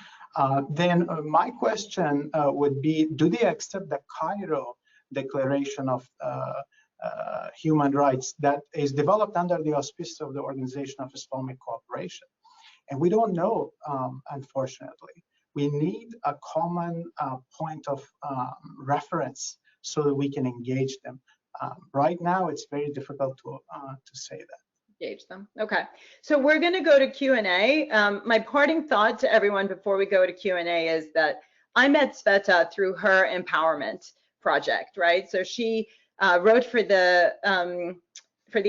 then my question would be, do they accept the Cairo Declaration of Human Rights that is developed under the auspices of the Organization of Islamic Cooperation? And we don't know, unfortunately. We need a common point of reference so that we can engage them. Right now, it's very difficult to say that. Engage them. Okay, so we're going to go to Q&A. My parting thought to everyone before we go to Q&A is that I met Sveta through her empowerment project, right? So she wrote for the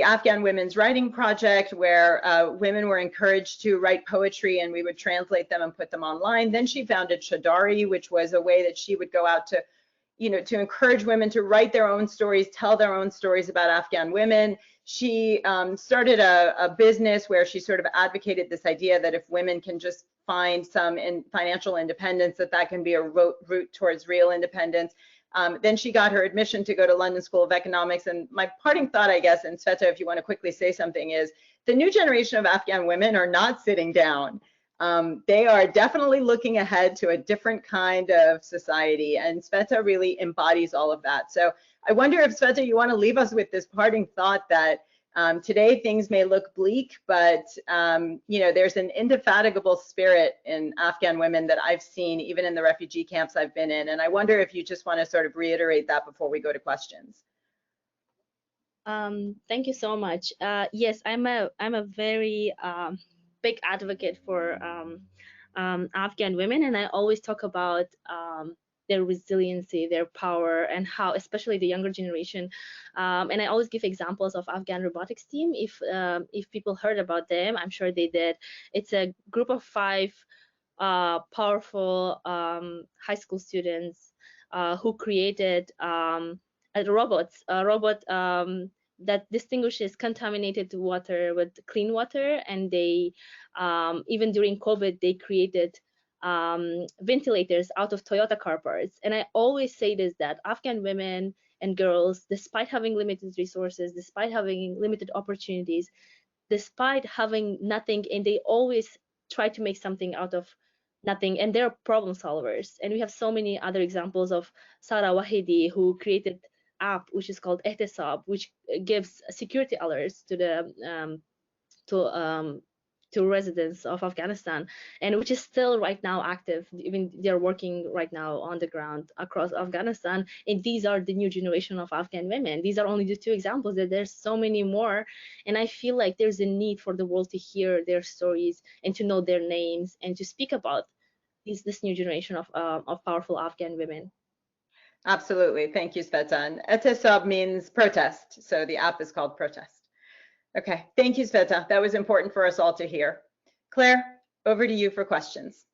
Afghan Women's Writing Project, where women were encouraged to write poetry, and we would translate them and put them online. Then she founded Shadari, which was a way that she would go out to, to encourage women to write their own stories, tell their own stories about Afghan women. She started a business where she sort of advocated this idea that if women can just find some financial independence, that can be a route towards real independence. Then she got her admission to go to London School of Economics. And my parting thought, I guess, and Sveta, if you want to quickly say something, is the new generation of Afghan women are not sitting down. They are definitely looking ahead to a different kind of society, and Sveta really embodies all of that. So I wonder if, Sveta, you want to leave us with this parting thought that today things may look bleak, but there's an indefatigable spirit in Afghan women that I've seen even in the refugee camps I've been in. And I wonder if you just want to sort of reiterate that before we go to questions. Thank you so much. Yes, I'm a very big advocate for Afghan women, and I always talk about their resiliency, their power, and how, especially the younger generation. And I always give examples of Afghan robotics team. If people heard about them, I'm sure they did. It's a group of 5 powerful high school students who created a robot that distinguishes contaminated water with clean water. And they, even during COVID, they created ventilators out of Toyota car parts. And I always say this, that Afghan women and girls, despite having limited resources, despite having limited opportunities, despite having nothing, and they always try to make something out of nothing, and they're problem solvers. And we have so many other examples of Sara Wahidi, who created app which is called Ehtisab, which gives security alerts to the to residents of Afghanistan, and which is still right now active. Even they're working right now on the ground across Afghanistan. And these are the new generation of Afghan women. These are only the 2 examples. There's so many more, and I feel like there's a need for the world to hear their stories and to know their names and to speak about this new generation of powerful Afghan women. Absolutely. Thank you, Sveta. And Ehtisab means protest. So the app is called Protest. Okay. Thank you, Sveta. That was important for us all to hear. Claire, over to you for questions.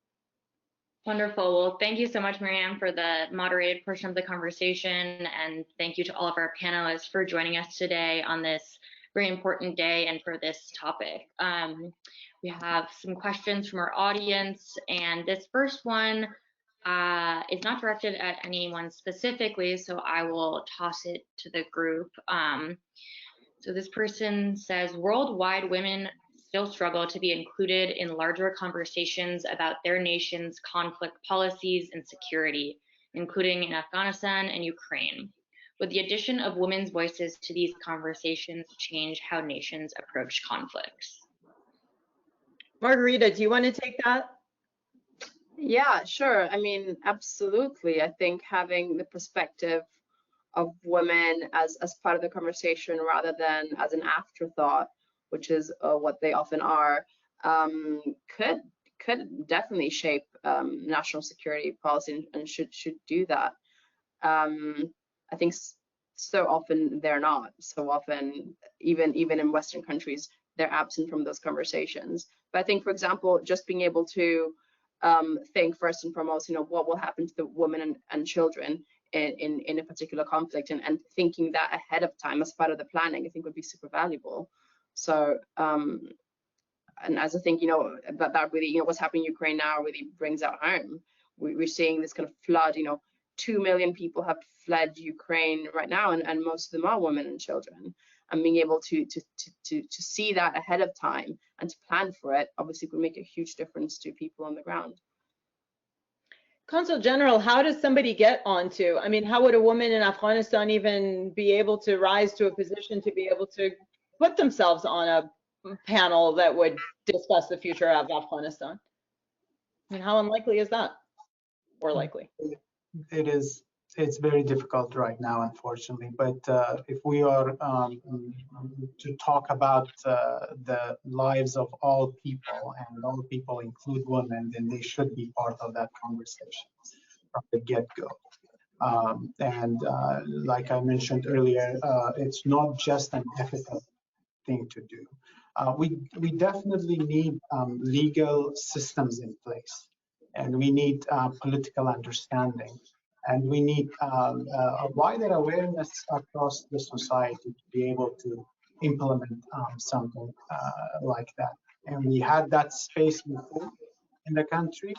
Wonderful. Well, thank you so much, Marianne, for the moderated portion of the conversation. And thank you to all of our panelists for joining us today on this very important day and for this topic. We have some questions from our audience, and this first one is not directed at anyone specifically, so I will toss it to the group. So this person says, worldwide women still struggle to be included in larger conversations about their nation's conflict policies and security, including in Afghanistan and Ukraine. Would the addition of women's voices to these conversations change how nations approach conflicts? Margarita, do you want to take that? Yeah, sure. I mean, absolutely. I think having the perspective of women as part of the conversation rather than as an afterthought, which is what they often are, could definitely shape national security policy and should do that. I think so often they're not. So often, even in Western countries, they're absent from those conversations. But I think, for example, just being able to think first and foremost, what will happen to the women and children in a particular conflict, and thinking that ahead of time as part of the planning, I think would be super valuable. So, and as I think, that really, what's happening in Ukraine now really brings that home. We're seeing this kind of flood, 2 million people have fled Ukraine right now, and most of them are women and children. And being able to see that ahead of time and to plan for it, obviously would make a huge difference to people on the ground. Consul General, how does somebody get onto, I mean, how would a woman in Afghanistan even be able to rise to a position to be able to put themselves on a panel that would discuss the future of Afghanistan? I mean, how unlikely is that? Or likely? It's very difficult right now, unfortunately. But if we are to talk about the lives of all people, and all people include women, then they should be part of that conversation from the get-go. And like I mentioned earlier, it's not just an ethical thing to do. We definitely need legal systems in place, and we need political understanding. And we need a wider awareness across the society to be able to implement something like that. And we had that space before in the country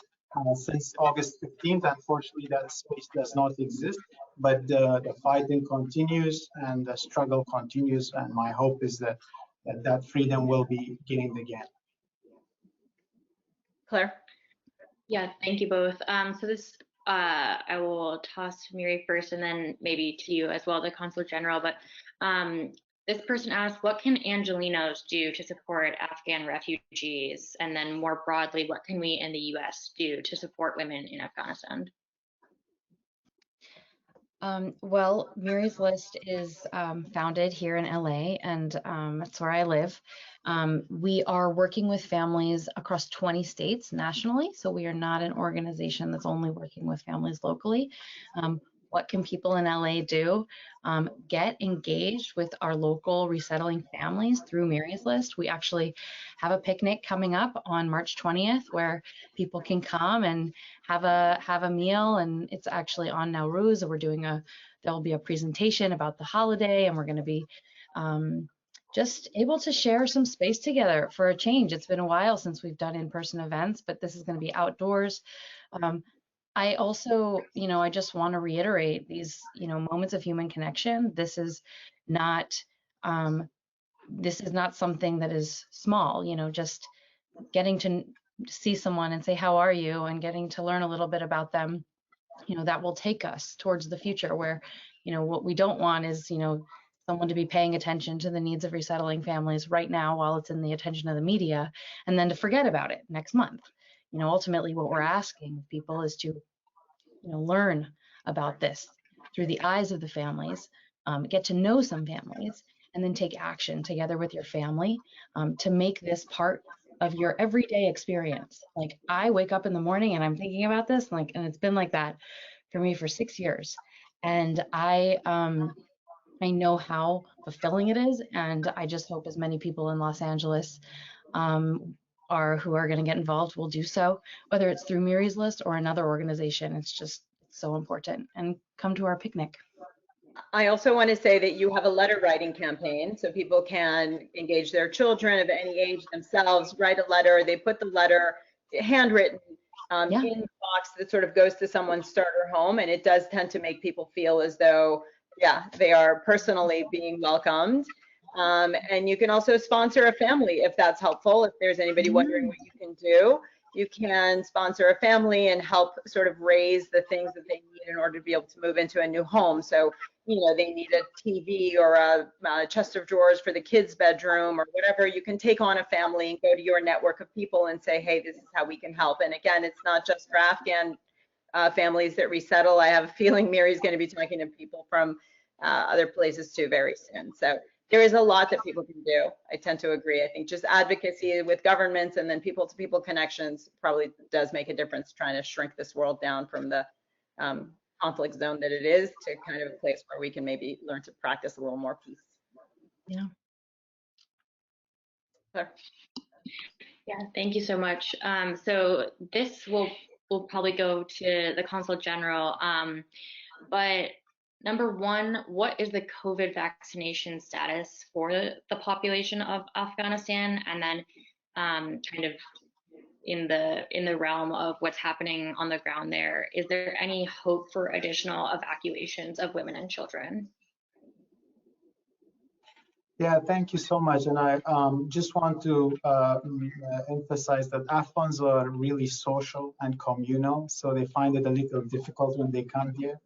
since August 15th. Unfortunately, that space does not exist, but the fighting continues and the struggle continues. And my hope is that that freedom will be gained again. Claire? Yeah, thank you both. So this, I will toss to Miri first and then maybe to you as well, the Consul General. But this person asked, what can Angelenos do to support Afghan refugees? And then more broadly, what can we in the US do to support women in Afghanistan? Well, Miri's List is founded here in LA, and that's where I live. We are working with families across 20 states nationally, so we are not an organization that's only working with families locally. What can people in LA do? Get engaged with our local resettling families through Miri's List. We actually have a picnic coming up on March 20th where people can come and have a meal, and it's actually on Nowruz. There'll be a presentation about the holiday, and we're going to be just able to share some space together for a change. It's been a while since we've done in-person events, but this is going to be outdoors. I also, I just want to reiterate these, moments of human connection. This is not something that is small, just getting to see someone and say, how are you? And getting to learn a little bit about them, that will take us towards the future where, what we don't want is, someone to be paying attention to the needs of resettling families right now while it's in the attention of the media, and then to forget about it next month. Ultimately what we're asking people is to, learn about this through the eyes of the families, get to know some families, and then take action together with your family to make this part of your everyday experience. Like, I wake up in the morning and I'm thinking about this, and it's been like that for me for 6 years. And I know how fulfilling it is, and I just hope as many people in Los Angeles who are going to get involved will do so, whether it's through Miri's List or another organization. It's so important. And come to our picnic. I also want to say that you have a letter writing campaign, so people can engage their children of any age themselves, write a letter. They put the letter handwritten in the box that sort of goes to someone's starter home, and it does tend to make people feel as though, they are personally being welcomed. And you can also sponsor a family if that's helpful. If there's anybody wondering what you can do, you can sponsor a family and help sort of raise the things that they need in order to be able to move into a new home. So, they need a TV or a chest of drawers for the kids' bedroom or whatever. You can take on a family and go to your network of people and say, hey, this is how we can help. And again, it's not just for Afghan families that resettle. I have a feeling Miri's going to be talking to people from other places too very soon. So there is a lot that people can do. I tend to agree. I think just advocacy with governments and then people-to-people connections probably does make a difference, trying to shrink this world down from the conflict zone that it is to kind of a place where we can maybe learn to practice a little more peace. Yeah. Claire. Yeah, thank you so much. So this will probably go to the Consul General. But number one, what is the COVID vaccination status for the population of Afghanistan? And then kind of in the realm of what's happening on the ground there, is there any hope for additional evacuations of women and children? Yeah, thank you so much. And I just want to emphasize that Afghans are really social and communal, so they find it a little difficult when they come here.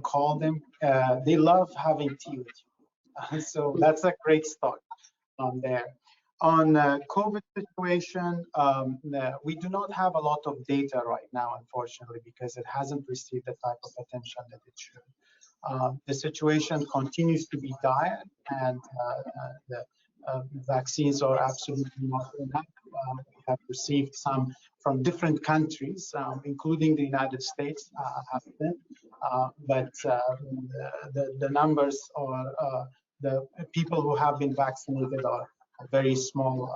Call them. They love having tea with you. So that's a great start there. On COVID situation, we do not have a lot of data right now, unfortunately, because it hasn't received the type of attention that it should. The situation continues to be dire, and the vaccines are absolutely not enough. We have received some from different countries, including the United States, have been, but the numbers are the people who have been vaccinated are a very small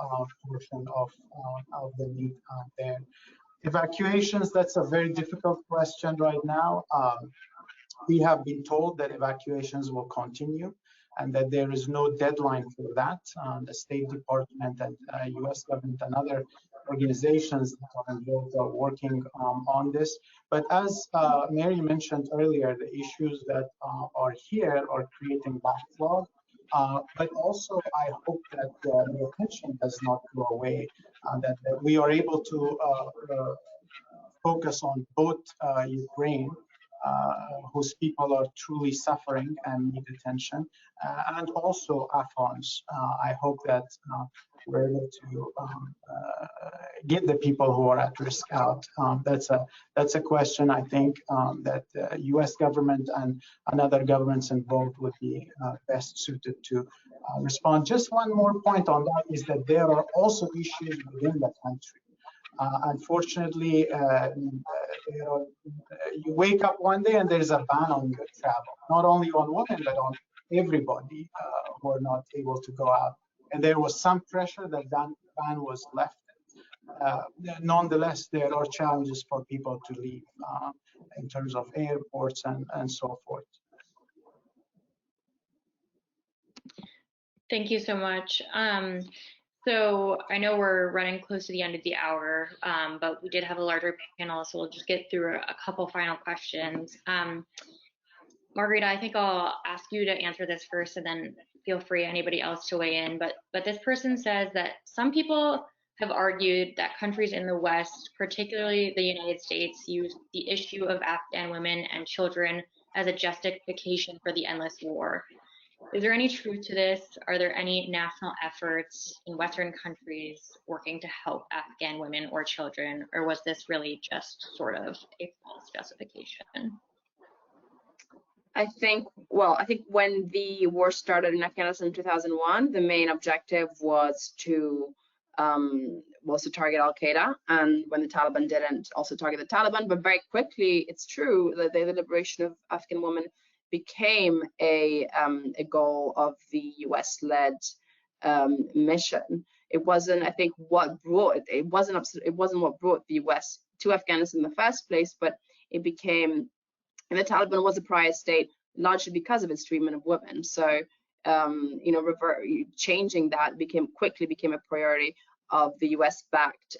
portion of the need there. Evacuations, that's a very difficult question right now. We have been told that evacuations will continue and that there is no deadline for that. The State Department and US government and other organizations that are involved are working on this. But as Mary mentioned earlier, the issues that are here are creating backlog. But also, I hope that the attention does not go away, that we are able to focus on both Ukraine, whose people are truly suffering and need attention, and also Afghans. I hope that we're able to get the people who are at risk out. That's a question I think that the U.S. government and other governments involved would be best suited to respond. Just one more point on that is that there are also issues within the country. Unfortunately, you wake up one day and there's a ban on your travel, not only on women, but on everybody who are not able to go out. And there was some pressure that ban was lifted. Nonetheless, there are challenges for people to leave in terms of airports and so forth. Thank you so much. So I know we're running close to the end of the hour, but we did have a larger panel, so we'll just get through a couple final questions. Margarita, I think I'll ask you to answer this first, and then feel free anybody else to weigh in. But this person says that some people have argued that countries in the West, particularly the United States, use the issue of Afghan women and children as a justification for the endless war. Is there any truth to this? Are there any national efforts in Western countries working to help Afghan women or children, or was this really just sort of a false justification? I think when the war started in Afghanistan in 2001, the main objective was to target Al-Qaeda, and when the Taliban didn't, also target the Taliban. But very quickly, it's true that the liberation of Afghan women became a goal of the US-led mission. It wasn't, I think, what brought it wasn't what brought the US to Afghanistan in the first place, but it became, and the Taliban was a pariah state largely because of its treatment of women. So changing that quickly became a priority of the US-backed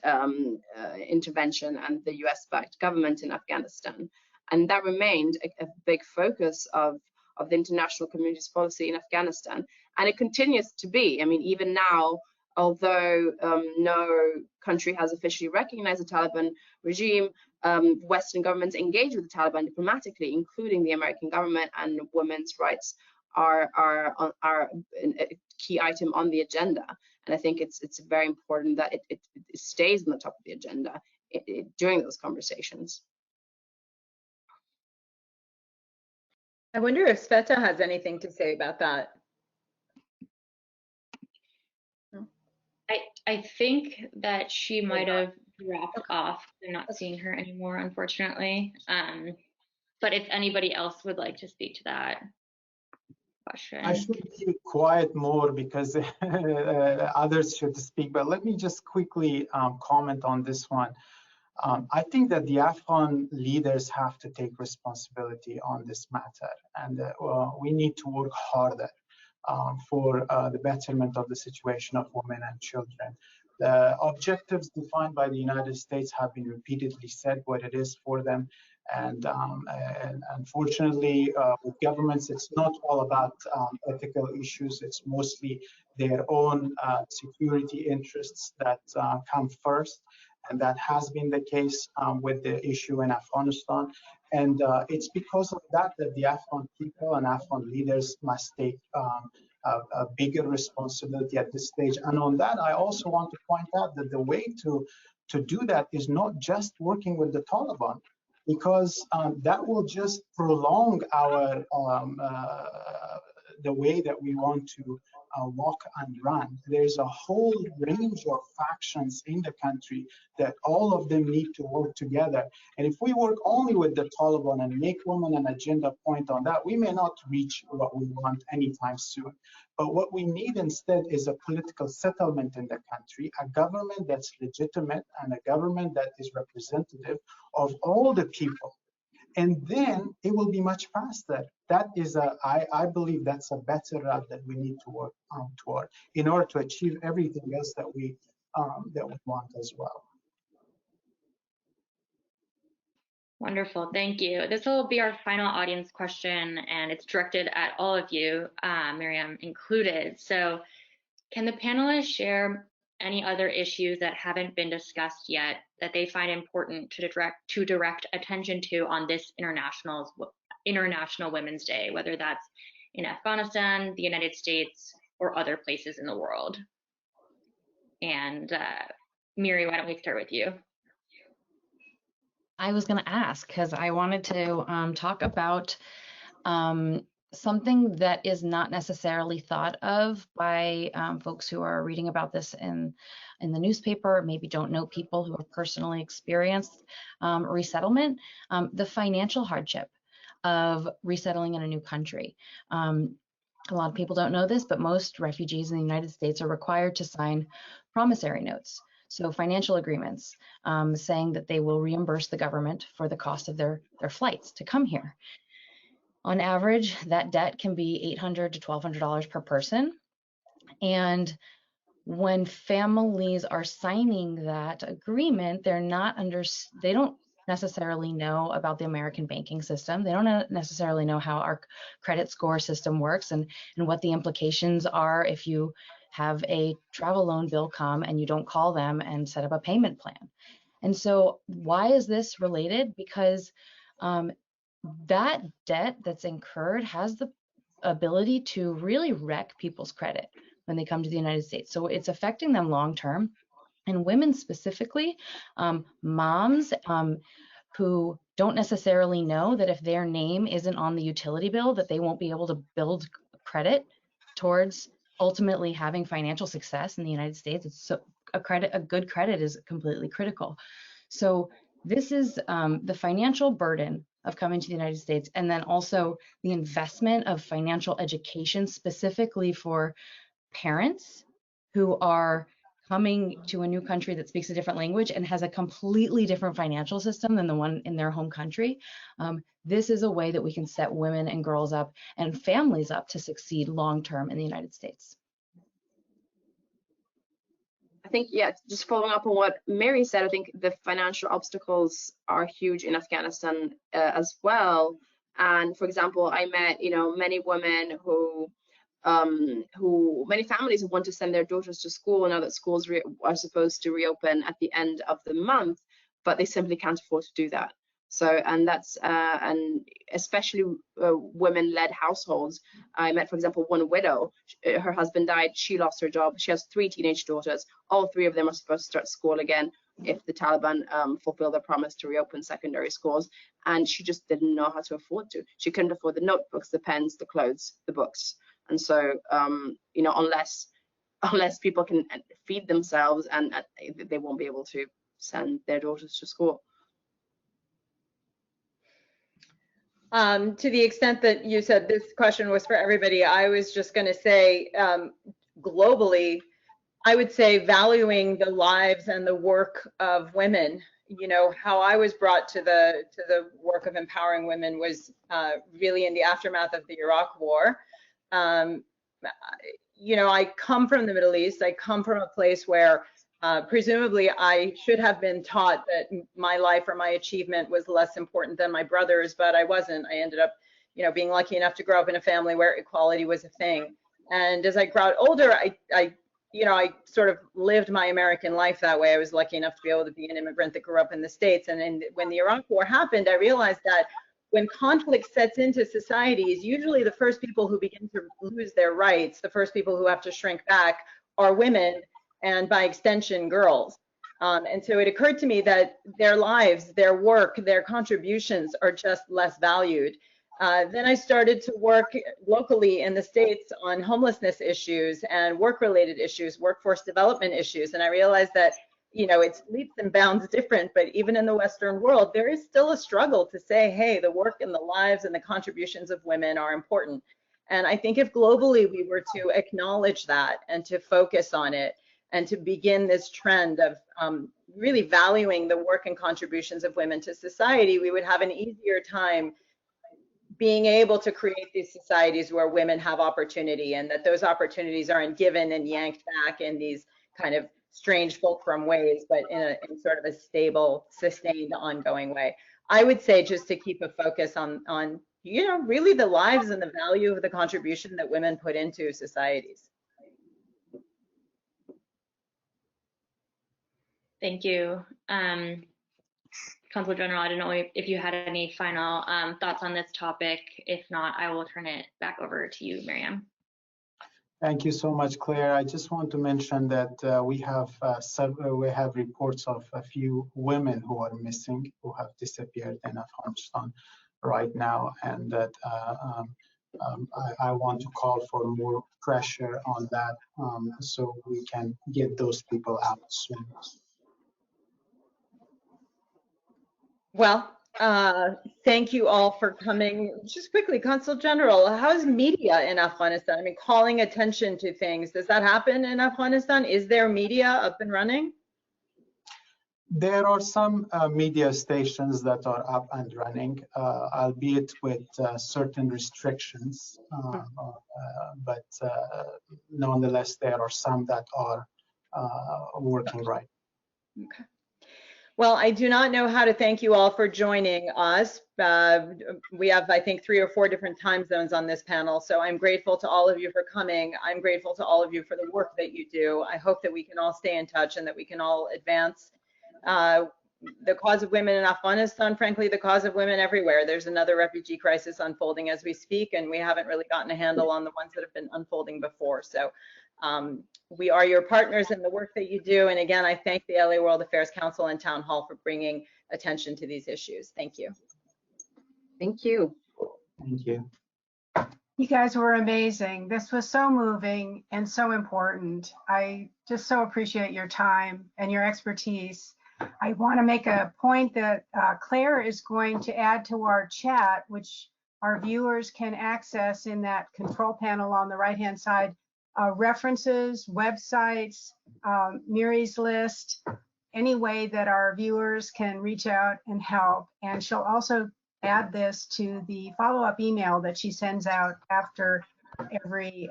intervention and the US-backed government in Afghanistan. And that remained a big focus of the international community's policy in Afghanistan. And it continues to be. I mean, even now, although no country has officially recognized the Taliban regime, Western governments engage with the Taliban diplomatically, including the American government, and women's rights are a key item on the agenda. And I think it's very important that it stays on the top of the agenda during those conversations. I wonder if Sveta has anything to say about that. I think that she might have dropped off. I'm not seeing her anymore, unfortunately. But if anybody else would like to speak to that question. I should be quiet more because others should speak, but let me just quickly comment on this one. I think that the Afghan leaders have to take responsibility on this matter, and we need to work harder for the betterment of the situation of women and children. The objectives defined by the United States have been repeatedly said what it is for them. And unfortunately, with governments, it's not all about ethical issues. It's mostly their own security interests that come first. And that has been the case with the issue in Afghanistan. And it's because of that that the Afghan people and Afghan leaders must take a bigger responsibility at this stage. And on that, I also want to point out that the way to do that is not just working with the Taliban, because that will just prolong our the way that we want to walk and run. There's a whole range of factions in the country that all of them need to work together. And if we work only with the Taliban and make women an agenda point on that, we may not reach what we want anytime soon. But what we need instead is a political settlement in the country, a government that's legitimate and a government that is representative of all the people. And then it will be much faster. That is I believe that's a better route that we need to work toward in order to achieve everything else that we want as well. Wonderful, thank you. This will be our final audience question, and it's directed at all of you, Miriam included. So can the panelists share any other issues that haven't been discussed yet that they find important to direct attention to on this International Women's Day, whether that's in Afghanistan, the United States, or other places in the world? And Miri, why don't we start with you? I was going to ask because I wanted to talk about something that is not necessarily thought of by folks who are reading about this in the newspaper, maybe don't know people who have personally experienced resettlement, the financial hardship of resettling in a new country. A lot of people don't know this, but most refugees in the United States are required to sign promissory notes. So financial agreements saying that they will reimburse the government for the cost of their flights to come here. On average, that debt can be $800 to $1,200 per person. And when families are signing that agreement, they don't necessarily know about the American banking system. They don't necessarily know how our credit score system works and what the implications are if you have a travel loan bill come and you don't call them and set up a payment plan. And so why is this related? Because that debt that's incurred has the ability to really wreck people's credit when they come to the United States. So it's affecting them long term. And women specifically, moms who don't necessarily know that if their name isn't on the utility bill, that they won't be able to build credit towards ultimately having financial success in the United States. It's so a good credit is completely critical. So this is the financial burden of coming to the United States, and then also the investment of financial education specifically for parents who are coming to a new country that speaks a different language and has a completely different financial system than the one in their home country. This is a way that we can set women and girls up and families up to succeed long-term in the United States. I think, yeah, just following up on what Mary said, I think the financial obstacles are huge in Afghanistan as well. And for example, I met, many women who many families want to send their daughters to school now that schools are supposed to reopen at the end of the month, but they simply can't afford to do that. So, and that's, and especially women-led households. I met, for example, one widow. Her husband died, she lost her job. She has 3 teenage daughters. All 3 of them are supposed to start school again. if the Taliban fulfill their promise to reopen secondary schools, and she just didn't know how to afford to. She couldn't afford the notebooks, the pens, the clothes, the books. And so, you know, unless people can feed themselves, and they won't be able to send their daughters to school. To the extent that you said this question was for everybody, I was just going to say, globally, I would say valuing the lives and the work of women. You know, how I was brought to the work of empowering women was really in the aftermath of the Iraq War. You know, I come from the Middle East. I come from a place where presumably I should have been taught that my life or my achievement was less important than my brother's, but I wasn't. I ended up, you know, being lucky enough to grow up in a family where equality was a thing. And as I got older, you know, I sort of lived my American life that way. I was lucky enough to be able to be an immigrant that grew up in the States. And then when the Iraq War happened, I realized that when conflict sets into societies, usually the first people who begin to lose their rights, the first people who have to shrink back are women, and by extension, girls. And so it occurred to me that their lives, their work, their contributions are just less valued. Then I started to work locally in the States on homelessness issues and work-related issues, workforce development issues. And I realized that, you know, it's leaps and bounds different, but even in the Western world, there is still a struggle to say, hey, the work and the lives and the contributions of women are important. And I think if globally we were to acknowledge that and to focus on it and to begin this trend of really valuing the work and contributions of women to society, we would have an easier time being able to create these societies where women have opportunity, and that those opportunities aren't given and yanked back in these kind of strange fulcrum ways, but in sort of a stable, sustained, ongoing way. I would say just to keep a focus on you know, really the lives and the value of the contribution that women put into societies. Thank you. Consul General, I don't know if you had any final thoughts on this topic. If not, I will turn it back over to you, Miriam. Thank you so much, Claire. I just want to mention that we have reports of a few women who are missing, who have disappeared in Afghanistan right now, and that I want to call for more pressure on that so we can get those people out soon. Well, thank you all for coming. Just quickly, Consul General, how is media in Afghanistan? I mean, calling attention to things, does that happen in Afghanistan? Is there media up and running? There are some media stations that are up and running, albeit with certain restrictions, but nonetheless, there are some that are working right. Okay. Well, I do not know how to thank you all for joining us. We have, I think, 3 or 4 different time zones on this panel, so I'm grateful to all of you for coming. I'm grateful to all of you for the work that you do. I hope that we can all stay in touch and that we can all advance the cause of women in Afghanistan, frankly, the cause of women everywhere. There's another refugee crisis unfolding as we speak, and we haven't really gotten a handle on the ones that have been unfolding before. So we are your partners in the work that you do. And again, I thank the LA World Affairs Council and Town Hall for bringing attention to these issues. Thank you. Thank you. Thank you. You guys were amazing. This was so moving and so important. I just so appreciate your time and your expertise. I want to make a point that Claire is going to add to our chat, which our viewers can access in that control panel on the right-hand side, references, websites, Miri's list, any way that our viewers can reach out and help. And she'll also add this to the follow-up email that she sends out after every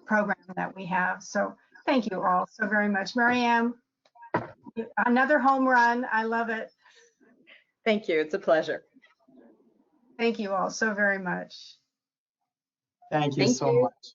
program that we have. So thank you all so very much. Marianne, another home run. I love it. Thank you. It's a pleasure. Thank you all so very much. Thank you so much.